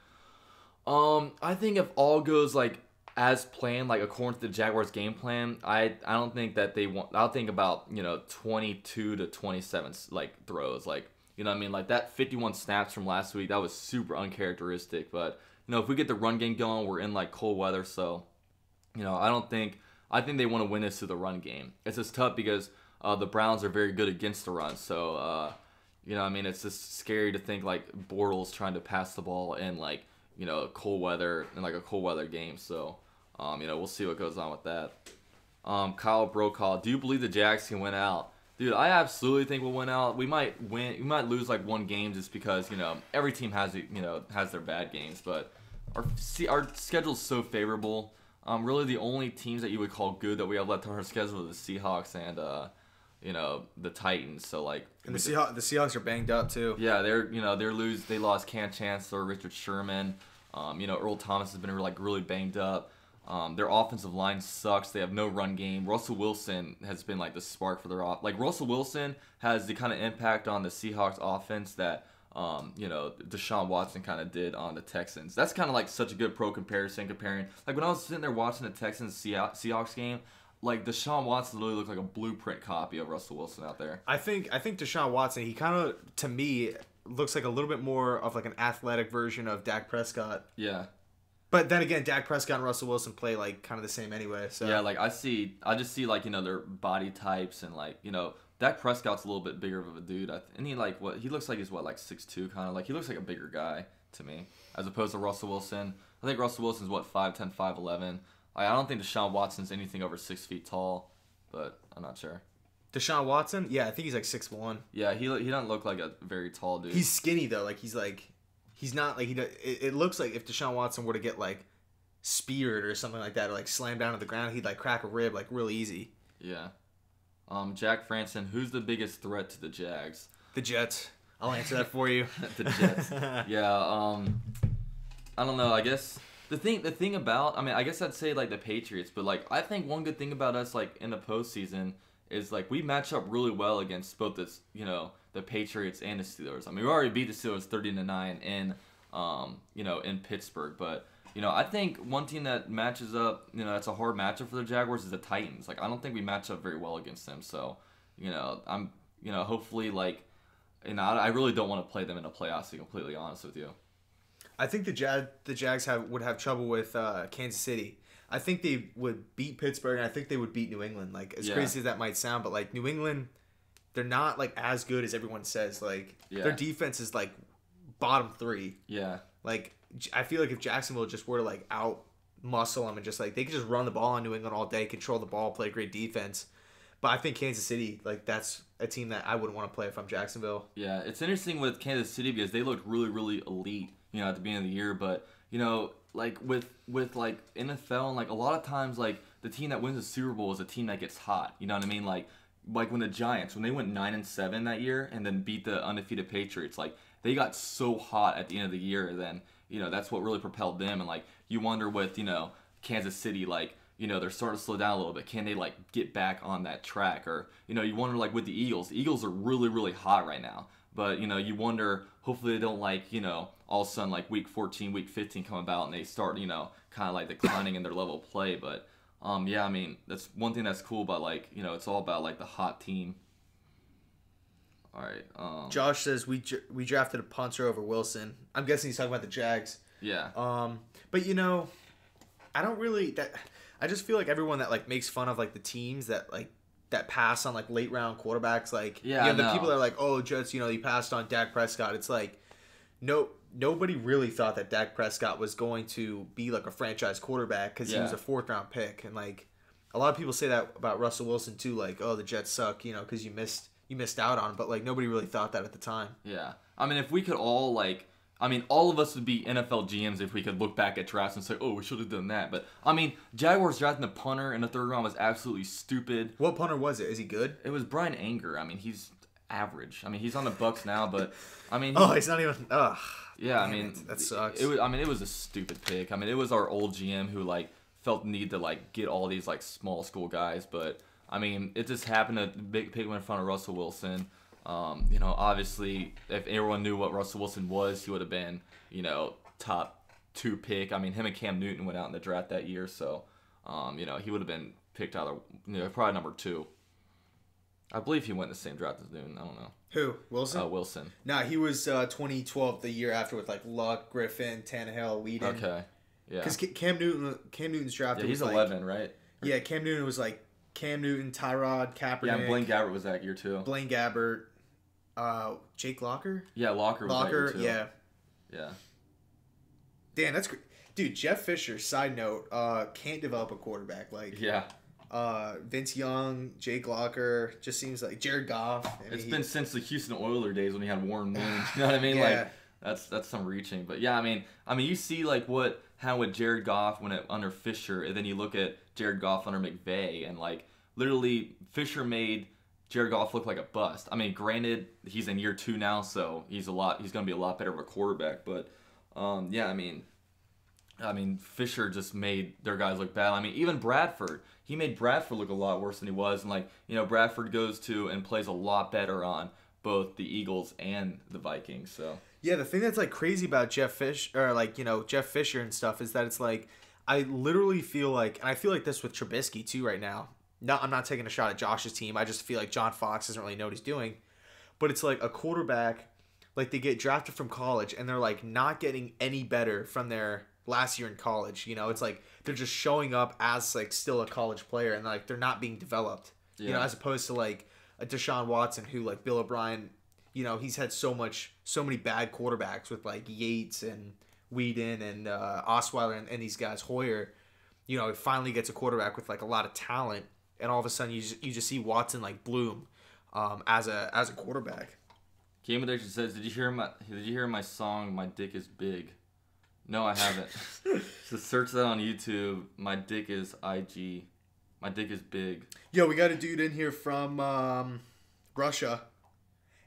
I think if all goes, like, as planned, like, according to the Jaguars game plan, I don't think that they want... I'll think about, you know, 22 to 27, like, throws. Like, you know what I mean? Like, that 51 snaps from last week, that was super uncharacteristic, but... You know, if we get the run game going, we're in like cold weather, so you know, I think they want to win this through the run game. It's just tough because the Browns are very good against the run, so you know, I mean, it's just scary to think like Bortles trying to pass the ball in like you know cold weather in like a cold weather game. So you know, we'll see what goes on with that. Kyle Brokaw, do you believe the Jags can win out? Dude, I absolutely think we'll win out. We might win. We might lose like one game just because you know every team has their bad games, but. Our schedule's so favorable. Really, the only teams that you would call good that we have left on our schedule are the Seahawks and you know the Titans. So like, and the Seahawks are banged up too. Yeah, they lost Cam Chancellor, Richard Sherman. You know Earl Thomas has been really banged up. Their offensive line sucks. They have no run game. Russell Wilson has been like the spark for their Russell Wilson has the kind of impact on the Seahawks offense that. You know, Deshaun Watson kind of did on the Texans. That's kind of like such a good pro comparison comparing. Like when I was sitting there watching the Texans Seahawks game, like Deshaun Watson literally looked like a blueprint copy of Russell Wilson out there. I think Deshaun Watson, he kind of, to me, looks like a little bit more of like an athletic version of Dak Prescott. Yeah. But then again, Dak Prescott and Russell Wilson play like kind of the same anyway. So yeah, like I just see like you know their body types and like you know. Dak Prescott's a little bit bigger of a dude, and he looks like he's like 6'2", kind of like he looks like a bigger guy to me, as opposed to Russell Wilson. I think Russell Wilson's 5'10", 5'11". I don't think Deshaun Watson's anything over 6 feet tall, but I'm not sure. Deshaun Watson, yeah, I think he's like 6'1". Yeah, he doesn't look like a very tall dude. He's skinny though, he's not like it looks like if Deshaun Watson were to get like speared or something like that, or like slammed down to the ground, he'd like crack a rib like real easy. Yeah. Jack Franson, who's the biggest threat to the Jags? The Jets. I'll answer that for you. The Jets. Yeah. I don't know. I guess the thing about, I mean, I guess I'd say like the Patriots, but like I think one good thing about us like in the postseason is like we match up really well against both the Patriots and the Steelers. I mean, we already beat the Steelers 30-9 in Pittsburgh, but. You know, I think one team that matches up, you know, that's a hard matchup for the Jaguars is the Titans. Like, I don't think we match up very well against them. So, you know, hopefully, like, you know, I really don't want to play them in the playoffs, to be completely honest with you. I think the Jags would have trouble with Kansas City. I think they would beat Pittsburgh, and I think they would beat New England. Like, as crazy as that might sound, but, like, New England, they're not, like, as good as everyone says. Like, their defense is, like, bottom 3. Yeah. Like, I feel like if Jacksonville just were to like out muscle them and just like they could just run the ball on New England all day, control the ball, play great defense. But I think Kansas City, like that's a team that I wouldn't want to play if I'm Jacksonville. Yeah, it's interesting with Kansas City because they looked really, really elite, you know, at the beginning of the year. But you know, like with like NFL, and like a lot of times, like the team that wins the Super Bowl is a team that gets hot. You know what I mean? Like when the Giants, when they went 9-7 that year and then beat the undefeated Patriots, like they got so hot at the end of the year, then. You know, that's what really propelled them. And, like, you wonder with, you know, Kansas City, like, they're starting to slow down a little bit. Can they, like, get back on that track? Or, you wonder, like, with the Eagles are really, really hot right now. But, you wonder, hopefully they don't, like, all of a sudden, like, week 14, week 15 come about and they start, kind of, like, declining in their level of play. But, yeah, I mean, that's one thing that's cool about, like, it's all about, like, the hot team. All right. Josh says we drafted a punter over Wilson. I'm guessing he's talking about the Jags. Yeah. But, I don't really... I just feel like everyone that, like, makes fun of, like, the teams that, like, that pass on, like, late round quarterbacks, like, the people that are like, oh, Jets, you passed on Dak Prescott. It's like, nobody really thought that Dak Prescott was going to be, like, a franchise quarterback because he was a 4th round pick. And, like, a lot of people say that about Russell Wilson too, like, oh, the Jets suck, because you missed out on him. But, like, nobody really thought that at the time. Yeah. I mean, if we could all, like, all of us would be NFL GMs if we could look back at drafts and say, oh, we should have done that. But, Jaguars drafting a punter in the 3rd round was absolutely stupid. What punter was it? Is he good? It was Brian Anger. He's average. He's on the Bucs now, but, he's not even... Yeah, that sucks. It was a stupid pick. It was our old GM who, like, felt the need to, like, get all these, like, small school guys. But, it just happened to pick him in front of Russell Wilson. Obviously, if everyone knew what Russell Wilson was, he would have been, top 2 pick. Him and Cam Newton went out in the draft that year, so, he would have been picked out of, probably number 2. I believe he went the same draft as Newton. I don't know. Who? Wilson? Wilson. Nah, he was 2012, the year after, with, like, Luck, Griffin, Tannehill, Weeden. Okay, yeah. Because Cam Newton's drafted. Yeah, he's was 11, right? Yeah, Cam Newton was, like, Cam Newton, Tyrod, Kaepernick. Yeah, Blaine Gabbert was that year, too. Blaine Gabbert. Jake Locker? Yeah, Locker was that year, too. Yeah. Yeah. Damn, that's great. Dude, Jeff Fisher, side note, can't develop a quarterback. Like, yeah. Vince Young, Jake Locker, just seems like Jared Goff. It's been since the Houston Oilers days when he had Warren Moon. You know what I mean? Yeah. Like, that's some reaching. But yeah, you see like how with Jared Goff under Fisher, and then you look at Jared Goff under McVay, and like literally Fisher made Jared Goff look like a bust. Granted, he's in year 2 now, so he's going to be a lot better of a quarterback. But yeah, Fisher just made their guys look bad. Even Bradford, he made Bradford look a lot worse than he was. And Bradford goes to and plays a lot better on both the Eagles and the Vikings. So yeah, the thing that's like crazy about Jeff Fisher and stuff is that it's like I literally feel like, and I feel like this with Trubisky too right now. No, I'm not taking a shot at Josh's team. I just feel like John Fox doesn't really know what he's doing. But it's like a quarterback, like they get drafted from college and they're like not getting any better from their last year in college. It's like they're just showing up as like still a college player and like they're not being developed. Yeah. As opposed to like a Deshaun Watson who like Bill O'Brien, he's had so many bad quarterbacks with like Yates and Weeden and Osweiler and these guys, Hoyer. He finally gets a quarterback with like a lot of talent. And all of a sudden, you just see Watson like bloom as a quarterback. Game Addiction says, "Did you hear my song? My Dick Is Big." No, I haven't. So search that on YouTube. My dick is IG. My dick is big. Yo, we got a dude in here from Russia,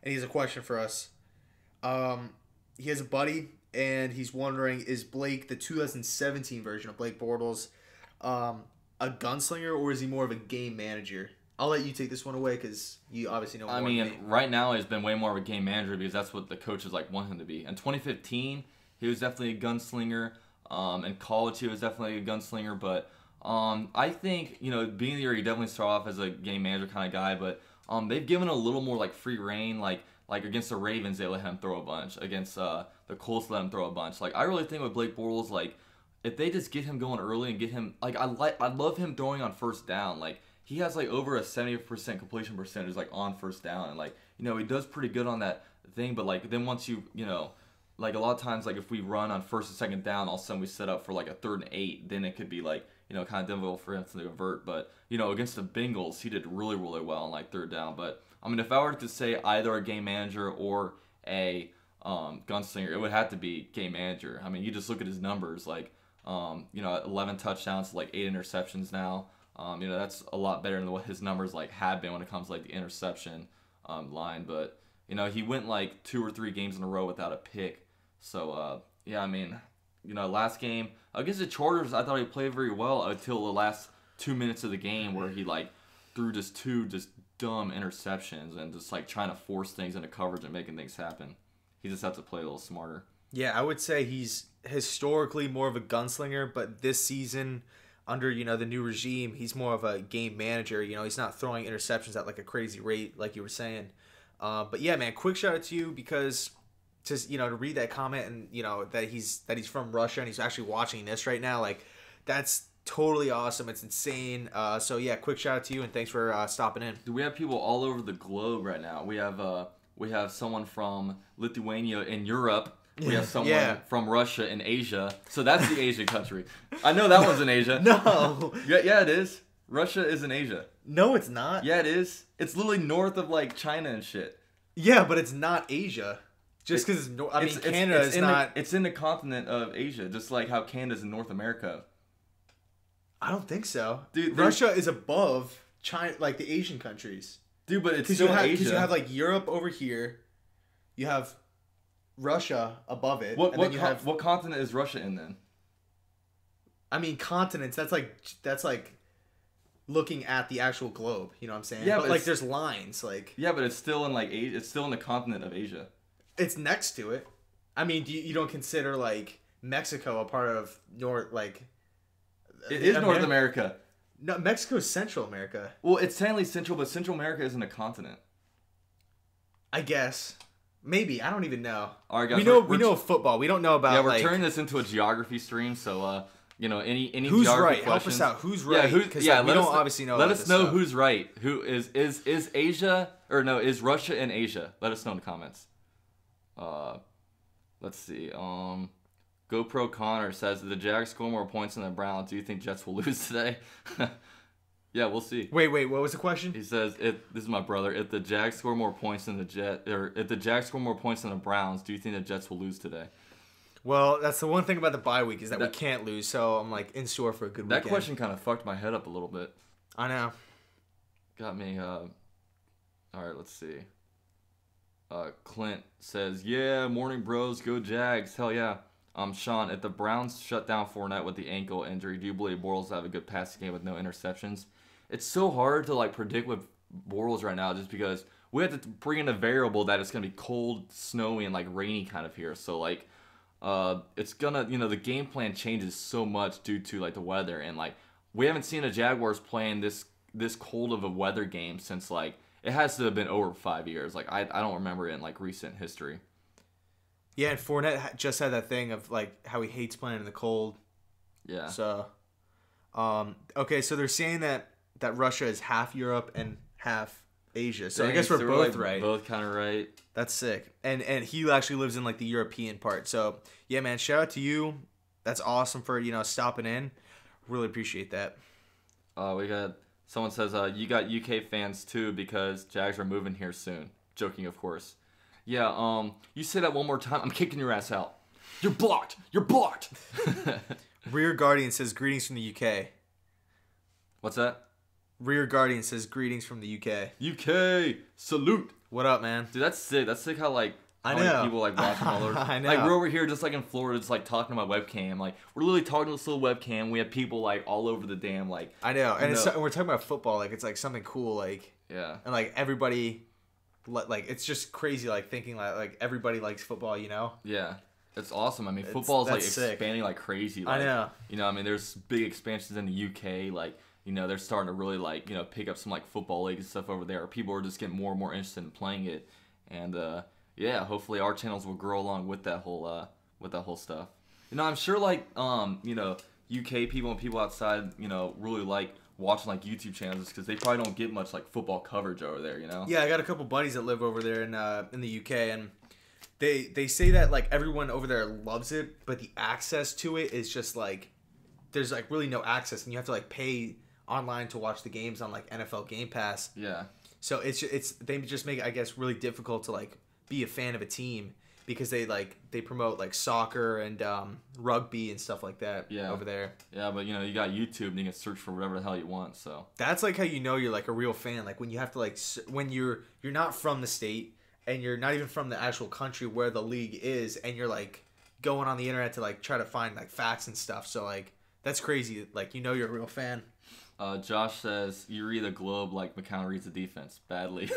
and he has a question for us. He has a buddy, and he's wondering: is Blake the 2017 version of Blake Bortles? A gunslinger, or is he more of a game manager? I'll let you take this one away because you obviously know more. Right now he's been way more of a game manager because that's what the coaches like want him to be. In 2015, he was definitely a gunslinger. In college, he was definitely a gunslinger. But I think being the year, he definitely started off as a game manager kind of guy. But they've given a little more like free reign. Like against the Ravens, they let him throw a bunch. Against the Colts, let him throw a bunch. Like I really think with Blake Bortles, like, if they just get him going early and get him, like, I love him throwing on first down. Like, he has, like, over a 70% completion percentage, like, on first down. And, like, he does pretty good on that thing. But, like, then once like, a lot of times, like, if we run on first and second down, all of a sudden we set up for, like, a 3rd and 8, then it could be, like, kind of difficult for him to convert. But, against the Bengals, he did really, really well on, like, 3rd down. But, if I were to say either a game manager or a gunslinger, it would have to be game manager. You just look at his numbers, like, 11 touchdowns, like 8 interceptions now. That's a lot better than what his numbers like have been when it comes to like the interception line. But he went like 2 or 3 games in a row without a pick. So yeah, last game against the Chargers, I thought he played very well until the last 2 minutes of the game where he like threw just two just dumb interceptions and just like trying to force things into coverage and making things happen. He just has to play a little smarter. Yeah, I would say he's historically more of a gunslinger, but this season, under the new regime, he's more of a game manager. He's not throwing interceptions at like a crazy rate, like you were saying. But yeah, man, quick shout out to you because just to read that comment and that he's from Russia and he's actually watching this right now, like that's totally awesome. It's insane. So yeah, quick shout out to you and thanks for stopping in. We have people all over the globe right now. We have someone from Lithuania in Europe. We have someone from Russia in Asia. So that's the Asian country. I know that one's in Asia. No. Yeah, it is. Russia is in Asia. No, it's not. Yeah, it is. It's literally north of like China and shit. Yeah, but it's not Asia. Just because Canada is not. It's in the continent of Asia, just like how Canada's in North America. I don't think so. Dude, Russia is above China, like the Asian countries. Dude, but it's still Asia. Because you have like Europe over here. You have Russia above it. What continent is Russia in then? I mean, continents. That's like looking at the actual globe. You know what I'm saying? Yeah, but like there's lines. Like yeah, but it's still in like it's still in the continent of Asia. It's next to it. I mean, you don't consider like Mexico a part of North like? It is North America. No, Mexico is Central America. Well, it's technically Central, but Central America isn't a continent. I guess. Maybe. I don't even know. All right, guys. We know football. We don't know about. Yeah, we're turning this into a geography stream. So, any who's geography right? questions? Help us out. Who's right? Yeah, we don't obviously know. Let us know stuff. who's right. Who is Asia or no? Is Russia in Asia? Let us know in the comments. Let's see. GoPro Connor says, if the Jags score more points than the Browns, do you think Jets will lose today? Yeah, we'll see. Wait, what was the question? He says, this is my brother. If the Jags score more points than the Browns, do you think the Jets will lose today? Well, that's the one thing about the bye week is that we can't lose. So I'm like in store for a good weekend. That question kind of fucked my head up a little bit. I know. Got me. All right, let's see. Clint says, yeah, morning bros, go Jags. Hell yeah. Sean, if the Browns shut down Fournette with the ankle injury, do you believe Bortles will have a good passing game with no interceptions? It's so hard to like predict with Bortles right now just because we have to bring in a variable that it's going to be cold, snowy, and like rainy kind of here. So like it's going to, the game plan changes so much due to like the weather. And like we haven't seen the Jaguars playing this cold of a weather game since like it has to have been over 5 years. Like I don't remember it in like recent history. Yeah, and Fournette just had that thing of like how he hates playing in the cold. Yeah. So, okay, so they're saying that Russia is half Europe and half Asia. So I guess we're both right. Both kind of right. That's sick. And he actually lives in like the European part. So yeah, man, shout out to you. That's awesome for stopping in. Really appreciate that. We got someone says you got UK fans too because Jags are moving here soon. Joking, of course. Yeah, you say that one more time, I'm kicking your ass out. You're blocked. You're blocked. Rear Guardian says greetings from the UK. What's that? Rear Guardian says greetings from the UK. UK, salute. What up, man? Dude, that's sick. That's sick how I many know. people like watching all over. I know. Like we're over here just like in Florida, just like talking about webcam. Like we're literally talking to this little webcam. We have people like all over the damn like. I know, and we're talking about football. Like it's like something cool. Like yeah, and like everybody. Like it's just crazy like thinking like everybody likes football, Yeah. It's awesome. I mean, football is like expanding like crazy. Like, I know. I mean, there's big expansions in the UK like, they're starting to really like, pick up some like football leagues and stuff over there. People are just getting more and more interested in playing it. And yeah, hopefully our channels will grow along with that whole stuff. I'm sure like UK people and people outside, really like watching like YouTube channels because they probably don't get much like football coverage over there, Yeah, I got a couple buddies that live over there in the UK, and they say that like everyone over there loves it, but the access to it is just like there's like really no access, and you have to like pay online to watch the games on like NFL Game Pass. Yeah. So it's they just make it, I guess, really difficult to like be a fan of a team because they promote like soccer and rugby and stuff like that over there. Yeah, but you got YouTube and you can search for whatever the hell you want. So that's like how you're like a real fan. Like when you have to like when you're not from the state and you're not even from the actual country where the league is, and you're like going on the internet to like try to find like facts and stuff. So like that's crazy. Like you're a real fan. Josh says you read the Globe like McCown reads the defense badly.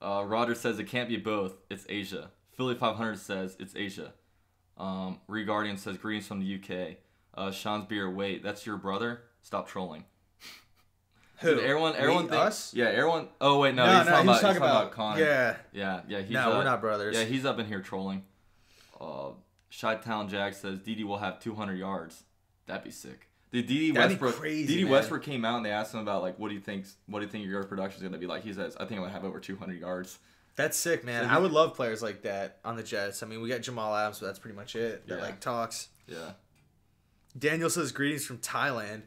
Roger says it can't be both. It's Asia. Philly 500 says it's Asia. Guardian says greetings from the UK. Sean's beer. Wait, that's your brother? Stop trolling. Who? Dude, everyone thinks, us? Yeah, everyone. Oh wait, no, No, he's talking about Connor. Yeah. Yeah. He's, No, we're not brothers. Yeah, he's up in here trolling. Chi-Town Jack says Dede will have 200 yards. That'd be sick. Dude, Dede Westbrook came out and they asked him about like what do you think your yard production is gonna be like? He says I think I'm gonna have over 200 yards. That's sick, man. I would love players like that on the Jets. I mean, we got Jamal Adams, but that's pretty much it. That like talks. Yeah. Daniel says greetings from Thailand.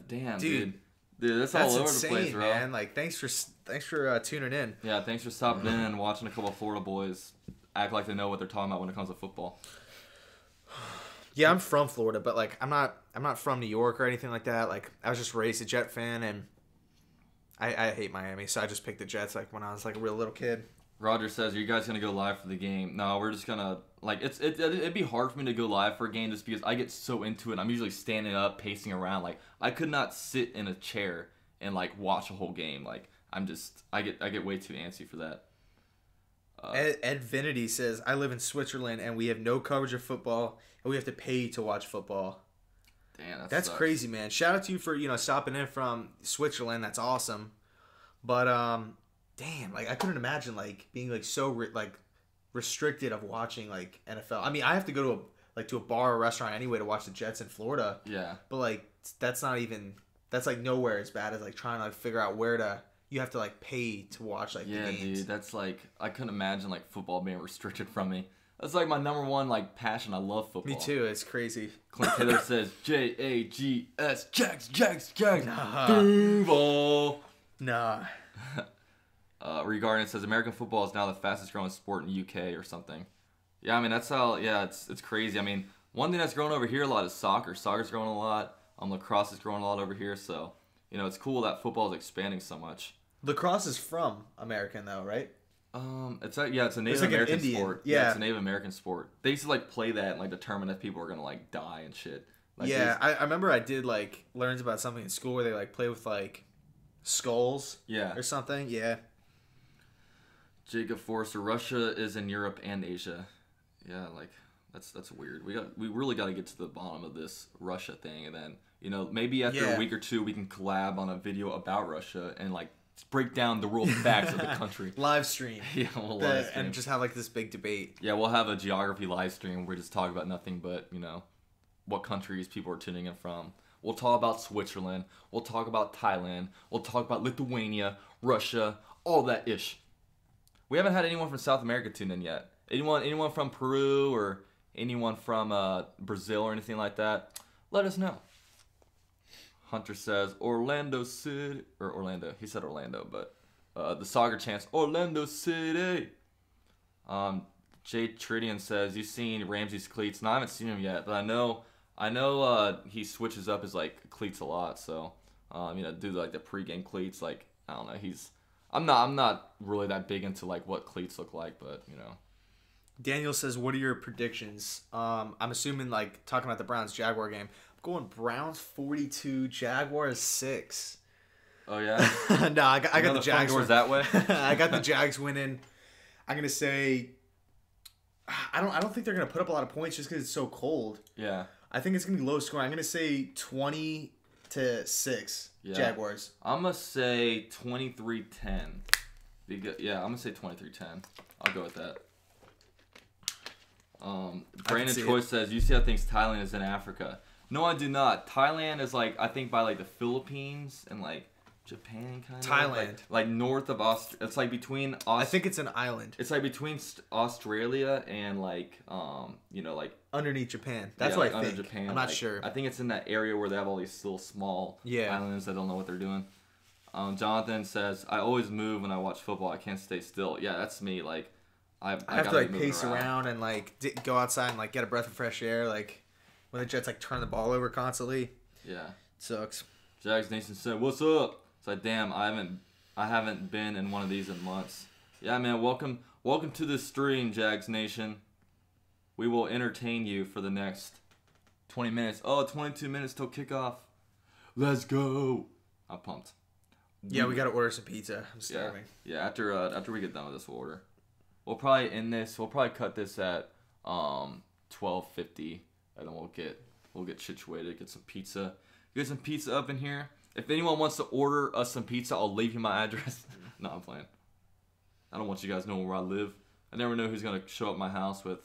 Damn, dude, that's all over insane, the place, bro. Man. Like, thanks for tuning in. Yeah, thanks for stopping in and watching a couple of Florida boys act like they know what they're talking about when it comes to football. Yeah, I'm from Florida, but like I'm not from New York or anything like that. Like I was just raised a Jet fan, and I hate Miami, so I just picked the Jets like when I was like a real little kid. Roger says, "Are you guys gonna go live for the game?" No, we're just gonna like it'd be hard for me to go live for a game just because I get so into it. I'm usually standing up, pacing around. Like I could not sit in a chair and like watch a whole game. Like I get way too antsy for that. Ed Vinity says, I live in Switzerland and we have no coverage of football and we have to pay to watch football. Damn, that's sucks. Crazy, man. Shout out to you for stopping in from Switzerland. That's awesome. But damn, like I couldn't imagine like being like so restricted of watching like NFL. I mean, I have to go to a bar or restaurant anyway to watch the Jets in Florida. Yeah. But like that's like nowhere as bad as like trying to like figure out where to. You have to like pay to watch like the games. Yeah, dude, that's like I couldn't imagine like football being restricted from me. That's like my number one like passion. I love football. Me too. It's crazy. Clint Taylor says Jags, Jags. Nah. Duval. Nah. Regarding says American football is now the fastest growing sport in the UK or something. Yeah, I mean that's how. Yeah, it's crazy. I mean, one thing that's growing over here a lot is soccer. Soccer's growing a lot. Lacrosse is growing a lot over here. So it's cool that football is expanding so much. Lacrosse is from American though, right? It's a Native American sport. Yeah, it's a Native American sport. They used to like play that and like determine if people are gonna like die and shit. Like, I remember I did like learns about something in school where they like play with like skulls. Yeah. Or something. Yeah. Jacob Forster, Russia is in Europe and Asia. Yeah, like that's weird. We really got to get to the bottom of this Russia thing, and then maybe after a week or two we can collab on a video about Russia and like break down the real facts of the country. Live stream. Yeah, we'll live stream. And just have like this big debate. Yeah, we'll have a geography live stream where we just talk about nothing but, what countries people are tuning in from. We'll talk about Switzerland. We'll talk about Thailand. We'll talk about Lithuania, Russia, all that ish. We haven't had anyone from South America tune in yet. Anyone from Peru or anyone from Brazil or anything like that, let us know. Hunter says, Orlando City, or Orlando. He said Orlando, but the soccer chants, Orlando City. Jay Tridian says, you seen Ramsey's cleats? No, I haven't seen him yet, but I know he switches up his like cleats a lot. So, do like the pregame cleats. Like I don't know, I'm not really that big into like what cleats look like, but Daniel says, what are your predictions? I'm assuming like talking about the Browns Jaguar game. Going Browns 42, Jaguars 6. Oh yeah. No, I got the Jags. Jaguars that way. I got the Jags winning. I'm gonna say, I don't think they're gonna put up a lot of points just because it's so cold. Yeah. I think it's gonna be low scoring. I'm gonna say 20-6. Yeah. Jaguars. I'm gonna say 23-10. Yeah, I'm gonna say 23-10. I'll go with that. Brandon Choi says, UCF thinks Thailand is in Africa. No, I do not. Thailand is like, I think by like the Philippines and like Japan kind of. Thailand. Like north of Australia. It's like between. I think it's an island. It's like between Australia and like, like. Underneath Japan. That's what I think. Under Japan. I'm not sure. I think it's in that area where they have all these little small islands that don't know what they're doing. Jonathan says, I always move when I watch football. I can't stay still. Yeah, that's me. Like, I have to like pace around and like go outside and like get a breath of fresh air. Like when the Jets like turn the ball over constantly. Yeah, sucks. Jags Nation said, "What's up?" It's like, damn, I haven't been in one of these in months. Yeah, man, welcome Welcome to the stream, Jags Nation. We will entertain you for the next 20 minutes. Oh, 22 minutes till kickoff. Let's go. I'm pumped. Yeah, we got to order some pizza. I'm starving. Yeah, after we get done with this, we'll order. We'll probably end this. We'll probably cut this at 12:50, and then we'll get situated. Get some pizza. Get some pizza up in here. If anyone wants to order us some pizza, I'll leave you my address. No, I'm playing. I don't want you guys knowing where I live. I never know who's gonna show up at my house with,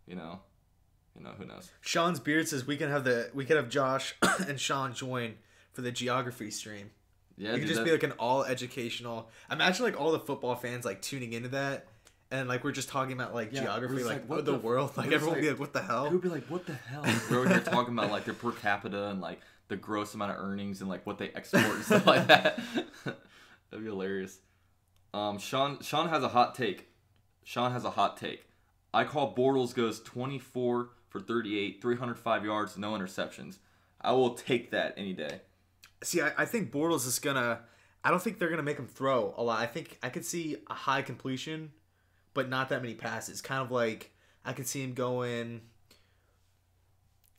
who knows. Sean's Beard says we could have Josh and Sean join for the geography stream. Yeah, it could just be like an all educational. Imagine like all the football fans like tuning into that, and like we're just talking about like geography, like what the world. Like everyone would be like, "What the hell?" Who'd be like, "What the hell?" We're over here talking about like their per capita and like the gross amount of earnings and like what they export and stuff like that. That'd be hilarious. Sean has a hot take. I call Bortles goes 24 for 38, 305 yards, no interceptions. I will take that any day. See, I think Bortles is gonna. I don't think they're gonna make him throw a lot. I think I could see a high completion, but not that many passes. Kind of like I could see him going.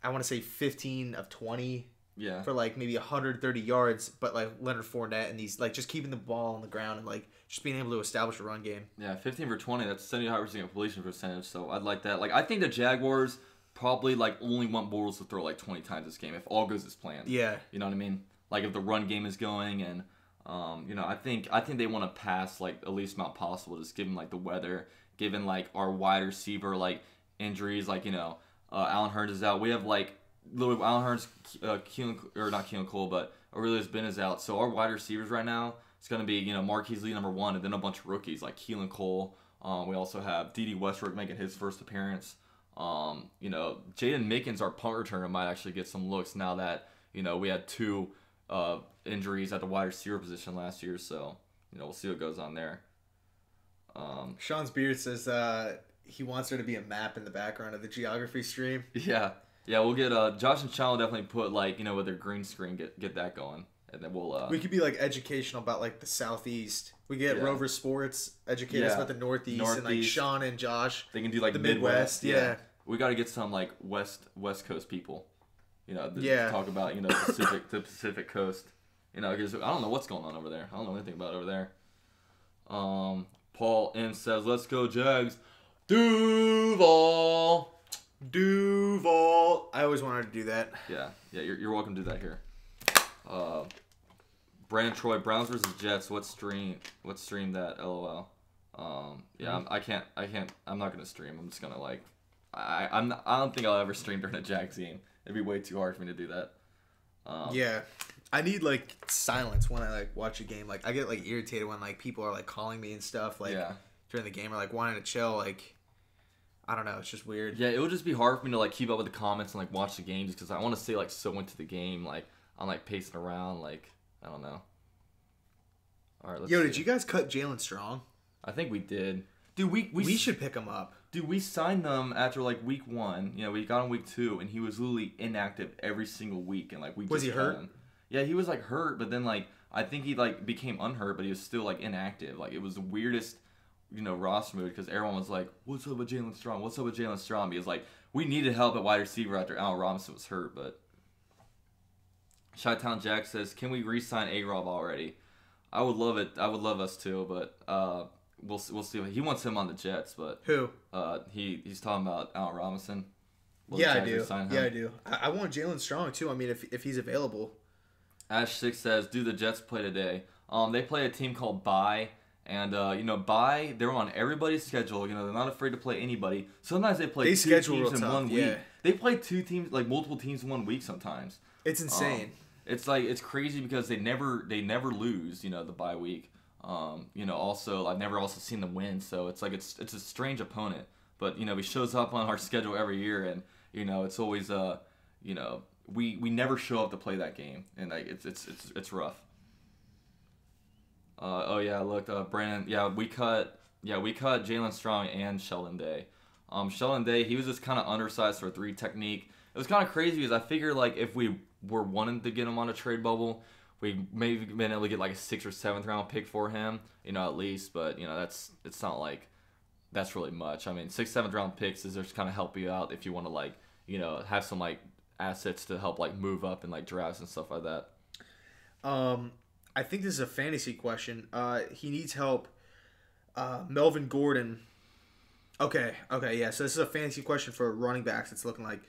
I want to say 15 of 20. Yeah. For like maybe 130 yards, but like Leonard Fournette and these like just keeping the ball on the ground and like just being able to establish a run game. Yeah, 15 for 20. That's 75% completion percentage. So I'd like that. Like I think the Jaguars probably like only want Bortles to throw like 20 times this game if all goes as planned. Yeah. You know what I mean? Like if the run game is going and I think they want to pass like the least amount possible, just given like the weather, given like our wide receiver like injuries, like Allen Hurns is out. We have like Allen Hurns, not Keelan Cole, but Aurelius Ben is out. So our wide receivers right now, it's going to be, Marquise Lee number 1, and then a bunch of rookies like Keelan Cole. We also have D.D. Westbrook making his first appearance. Jaden Mickens, our punt returner, might actually get some looks now that, we had 2 injuries at the wide receiver position last year. So, we'll see what goes on there. Sean's Beard says he wants there to be a map in the background of the geography stream. Yeah. Yeah, we'll get Josh and Sean will definitely put like with their green screen get that going, and then we'll. We could be like educational about like the Southeast. We get Rover Sports educate us about the Northeast, and like Sean and Josh. They can do like the Midwest. Yeah. We got to get some like West Coast people, talk about the Pacific Coast, because I don't know what's going on over there. I don't know anything about over there. Paul M says, "Let's go Jags, Duval." I always wanted to do that. Yeah, you're welcome to do that here. Brandon Troy, Browns versus Jets. What stream that? LOL. I can't. I'm not gonna stream. I'm just gonna like. I don't think I'll ever stream during a Jags game. It'd be way too hard for me to do that. Yeah, I need like silence when I like watch a game. Like I get like irritated when like people are like calling me and stuff like during the game or like wanting to chill like. I don't know. It's just weird. Yeah, it would just be hard for me to like keep up with the comments and like watch the game just because I want to stay like so into the game. Like I'm like pacing around. Like I don't know. All right. Did you guys cut Jalen Strong? I think we did. Dude, we should pick him up. Dude, we signed them after like week 1. We got him week 2, and he was literally inactive every single week. And like was he hurt? Yeah, he was like hurt, but then like I think he like became unhurt, but he was still like inactive. Like it was the weirdest. Roster mood because everyone was like, "What's up with Jalen Strong? What's up with Jalen Strong?" Because like we needed help at wide receiver after Allen Robinson was hurt. But Chi-Town Jack says, "Can we re-sign A-Rob already?" I would love it. I would love us too, but we'll see. He wants him on the Jets, but who? He's talking about Allen Robinson. Yeah, I do. Yeah, I do. I want Jalen Strong too. I mean, if he's available. Ash6 says, "Do the Jets play today?" They play a team called Bye. And, they're on everybody's schedule. They're not afraid to play anybody. Sometimes they play 2 teams in 1 week. They play 2 teams, like multiple teams in 1 week sometimes. It's insane. It's crazy because they never lose, the bye week. Also, I've never also seen them win. So it's like, it's a strange opponent. But, he shows up on our schedule every year. And, it's always, we never show up to play that game. And, like, it's rough. Brandon. Yeah, we cut Jalen Strong and Sheldon Day. Sheldon Day, he was just kind of undersized for a 3 technique. It was kind of crazy because I figured like if we were wanting to get him on a trade bubble, we maybe been able to get like a 6th or 7th round pick for him, at least. But it's not like that's really much. I mean, 6th, 7th round picks is just kind of help you out if you want to like, have some like assets to help like move up in like drafts and stuff like that. I think this is a fantasy question. He needs help. Melvin Gordon. Okay, yeah. So this is a fantasy question for running backs. It's looking like.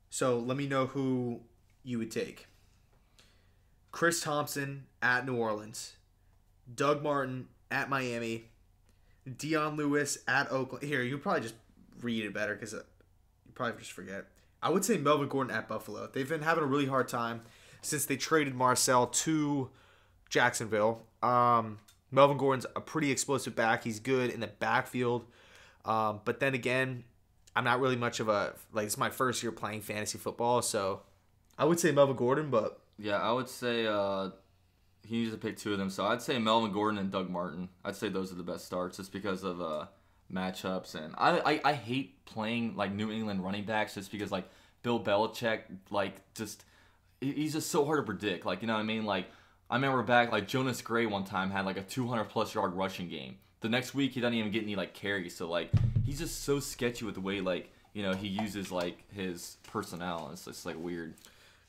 So let me know who you would take. Chris Thompson at New Orleans. Doug Martin at Miami. Dion Lewis at Oakland. Here, you probably just read it better because you probably just forget. I would say Melvin Gordon at Buffalo. They've been having a really hard time since they traded Marcel to Jacksonville. Melvin Gordon's a pretty explosive back. He's good in the backfield. But then again, I'm not really much of a... Like, it's my first year playing fantasy football, so I would say Melvin Gordon, but... Yeah, I would say he needs to pick 2 of them. So I'd say Melvin Gordon and Doug Martin. I'd say those are the best starts just because of matchups. And I hate playing, like, New England running backs just because, like, Bill Belichick, like, just... He's just so hard to predict. Like, you know what I mean? Like, I remember back, like, Jonas Gray one time had, like, a 200-plus yard rushing game. The next week, he doesn't even get any, like, carries. So, like, he's just so sketchy with the way, like, he uses, like, his personnel. It's just, like, weird.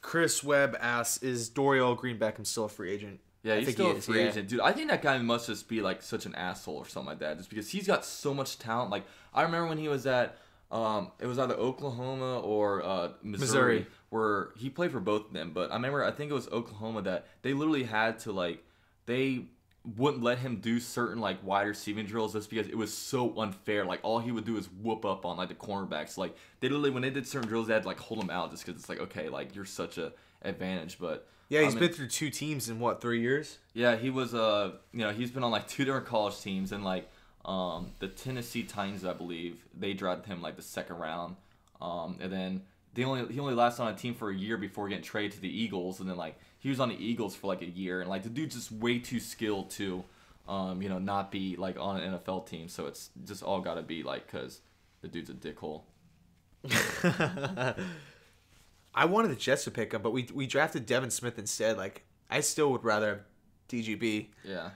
Chris Webb asks, is Dorial Green Beckham still a free agent? Yeah, he's still a free agent. Dude, I think that guy must just be, like, such an asshole or something like that. Just because he's got so much talent. Like, I remember when he was at, it was either Oklahoma or Missouri, where he played for both of them. But I think it was Oklahoma that they literally had to, like, they wouldn't let him do certain, like, wide receiving drills just because it was so unfair. Like, all he would do is whoop up on, like, the cornerbacks. Like, they literally, when they did certain drills, they had to, like, hold him out just because it's like, okay, like, you're such a advantage. But yeah, he's been through 2 teams in, 3 years? Yeah, he was, he's been on, like, 2 different college teams. And, like, the Tennessee Titans, I believe, they drafted him, like, the 2nd round. And then he only lasted on a team for a year before getting traded to the Eagles. And then, like, he was on the Eagles for, like, a year. And, like, the dude's just way too skilled to, not be, like, on an NFL team. So it's just all got to be, like, because the dude's a dickhole. I wanted the Jets to pick him, but we drafted Devin Smith instead. Like, I still would rather have DGB. Yeah.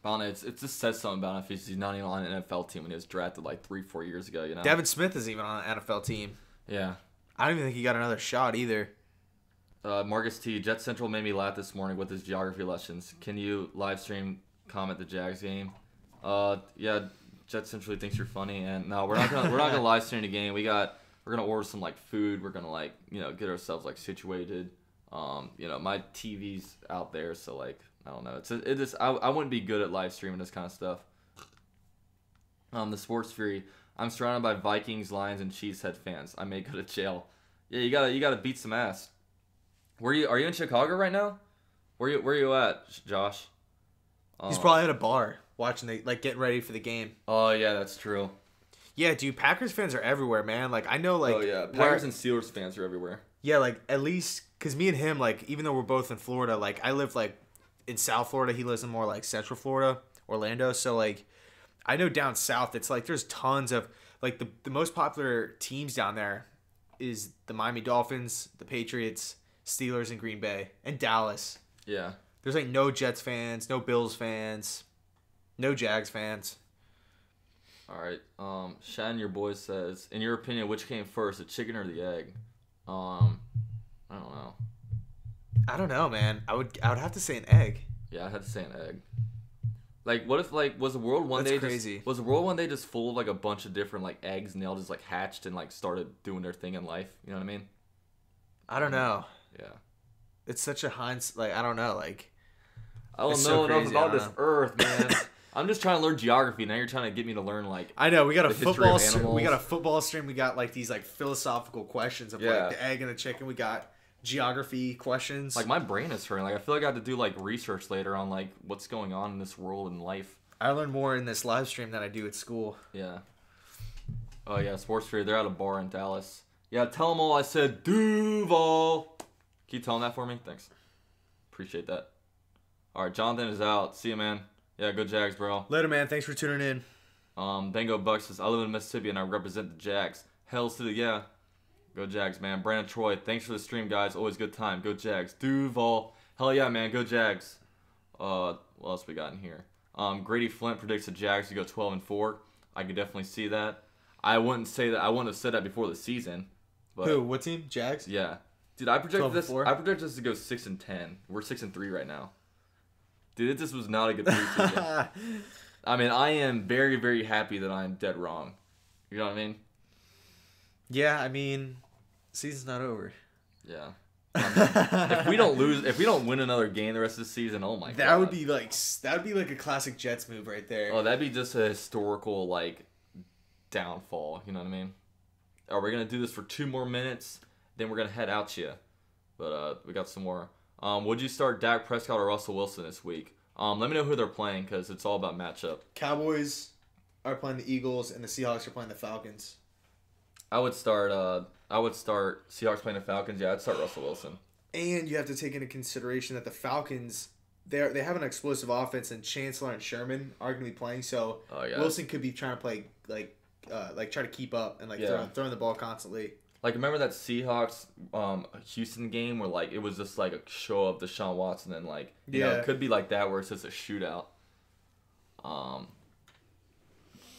But it just says something about him if he's not even on an NFL team when he was drafted, like, 3-4 years ago, Devin Smith isn't even on an NFL team. Yeah. I don't even think he got another shot either. Marcus T. Jet Central made me laugh this morning with his geography lessons. Can you live stream comment the Jags game? Yeah, Jet Central thinks you're funny, and no, we're not gonna live stream the game. We're gonna order some like food. We're gonna like get ourselves like situated. My TV's out there, so like I don't know. I wouldn't be good at live streaming this kind of stuff. The Sports Fury. I'm surrounded by Vikings, Lions, and Cheesehead fans. I may go to jail. Yeah, you gotta beat some ass. Are you in Chicago right now? Where you at, Josh? He's probably at a bar watching getting ready for the game. Oh yeah, that's true. Yeah, dude, Packers fans are everywhere, man. Like I know, like oh yeah, Packers and Steelers fans are everywhere. Yeah, like at least because me and him, like even though we're both in Florida, like I live like in South Florida, he lives in more like Central Florida, Orlando. So like I know down south, it's like there's tons of like the most popular teams down there is the Miami Dolphins, the Patriots, Steelers, and Green Bay, and Dallas. Yeah. There's like no Jets fans, no Bills fans, no Jags fans. All right. Shannon, your boy says, in your opinion, which came first, the chicken or the egg? I don't know. I don't know, man. I would have to say an egg. Yeah, I'd have to say an egg. Like, what if like was the world one That's day crazy. Was the world one day just full of like a bunch of different like eggs and they all just like hatched and like started doing their thing in life? You know what I mean? I don't know. Yeah. It's such a hindsight. Like I don't know. Like I don't know enough about this earth, man. I'm just trying to learn geography. Now you're trying to get me to learn like I know we got a football stream. We got a football stream. We got like these like philosophical questions of like the egg and the chicken. We got geography questions. Like my brain is hurting. Like I feel like I have to do like research later on like what's going on in this world and life. I learn more in this live stream than I do at school. Yeah. Oh yeah, Sports Fury. They're at a bar in Dallas. Yeah, tell them all I said Duval. Can you tell them that for me? Thanks. Appreciate that. All right, Jonathan is out. See you, man. Yeah, go Jags, bro. Later, man. Thanks for tuning in. Bango Bucks says, I live in Mississippi and I represent the Jags. Hells to the yeah. Go Jags, man. Brandon Troy, thanks for the stream, guys. Always good time. Go Jags. Duval. Hell yeah, man. Go Jags. What else we got in here? Grady Flint predicts the Jags to go 12-4. I could definitely see that. I wouldn't say that. I wouldn't have said that before the season. But, Who? What team? Jags? Yeah. Dude, I projected this. 12-4? I projected this to go 6-10. We're 6-3 right now. Dude, this was not a good preseason. I mean, I am very, very happy that I am dead wrong. You know what I mean? Yeah, I mean, season's not over. Yeah. I mean, if we don't win another game the rest of the season, oh my god. That would be like a classic Jets move right there. Oh, that'd be just a historical like downfall. You know what I mean? Are we gonna do this for 2 more minutes? Then we're gonna head out to you. But we got some more. Would you start Dak Prescott or Russell Wilson this week? Let me know who they're playing because it's all about matchup. Cowboys are playing the Eagles and the Seahawks are playing the Falcons. I would start Seahawks playing the Falcons. Yeah, I'd start Russell Wilson. And you have to take into consideration that the Falcons, they have an explosive offense, and Chancellor and Sherman are going to be playing. So Wilson could be trying to play try to keep up and throwing the ball constantly. Like, remember that Seahawks Houston game where like it was just like a show of Deshaun Watson and like you know, it could be like that where it's just a shootout.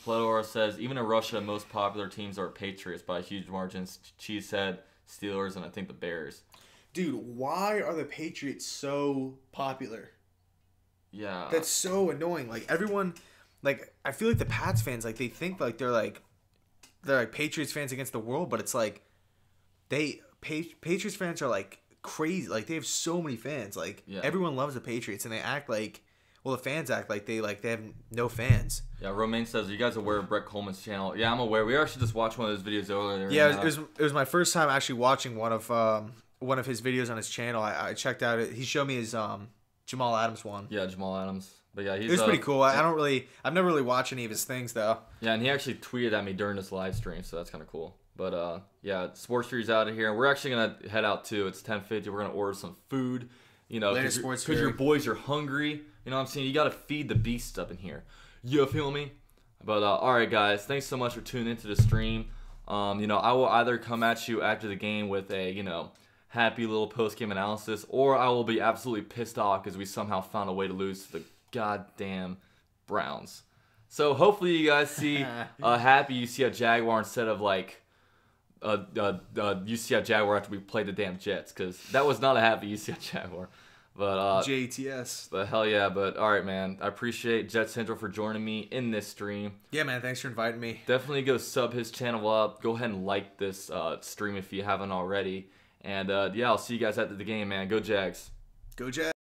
Fledor says, even in Russia, most popular teams are Patriots by huge margins. Cheesehead, Steelers, and I think the Bears. Dude, why are the Patriots so popular? Yeah. That's so annoying. Like, everyone, like, I feel like the Pats fans, like, they think, like, they're Patriots fans against the world, but it's like, Patriots fans are, like, crazy. Like, they have so many fans. Like, everyone loves the Patriots, and they act like, well, the fans act like they have no fans. Yeah, Romaine says, are you guys aware of Brett Coleman's channel? Yeah, I'm aware. We actually just watched one of those videos earlier. Yeah, it was my first time actually watching one of his videos on his channel. I checked out it. He showed me his Jamal Adams one. Yeah, Jamal Adams. But yeah, it was pretty cool. I've never really watched any of his things though. Yeah, and he actually tweeted at me during this live stream, so that's kind of cool. But yeah, Sports Fury's out of here. We're actually gonna head out too. It's 10:50. We're gonna order some food. You know, because your boys are hungry. You know what I'm saying? You got to feed the beast up in here. You feel me? But, all right, guys. Thanks so much for tuning into the stream. You know, I will either come at you after the game with a, you know, happy little post-game analysis, or I will be absolutely pissed off because we somehow found a way to lose to the goddamn Browns. So, hopefully you guys see a happy UCF Jaguar instead of, like, UCF Jaguar after we played the damn Jets, because that was not a happy UCF Jaguar. But JTS. But hell yeah. But all right, man. I appreciate Jet Central for joining me in this stream. Yeah, man. Thanks for inviting me. Definitely go sub his channel up. Go ahead and like this stream if you haven't already. And yeah, I'll see you guys after the game, man. Go Jags. Go Jags.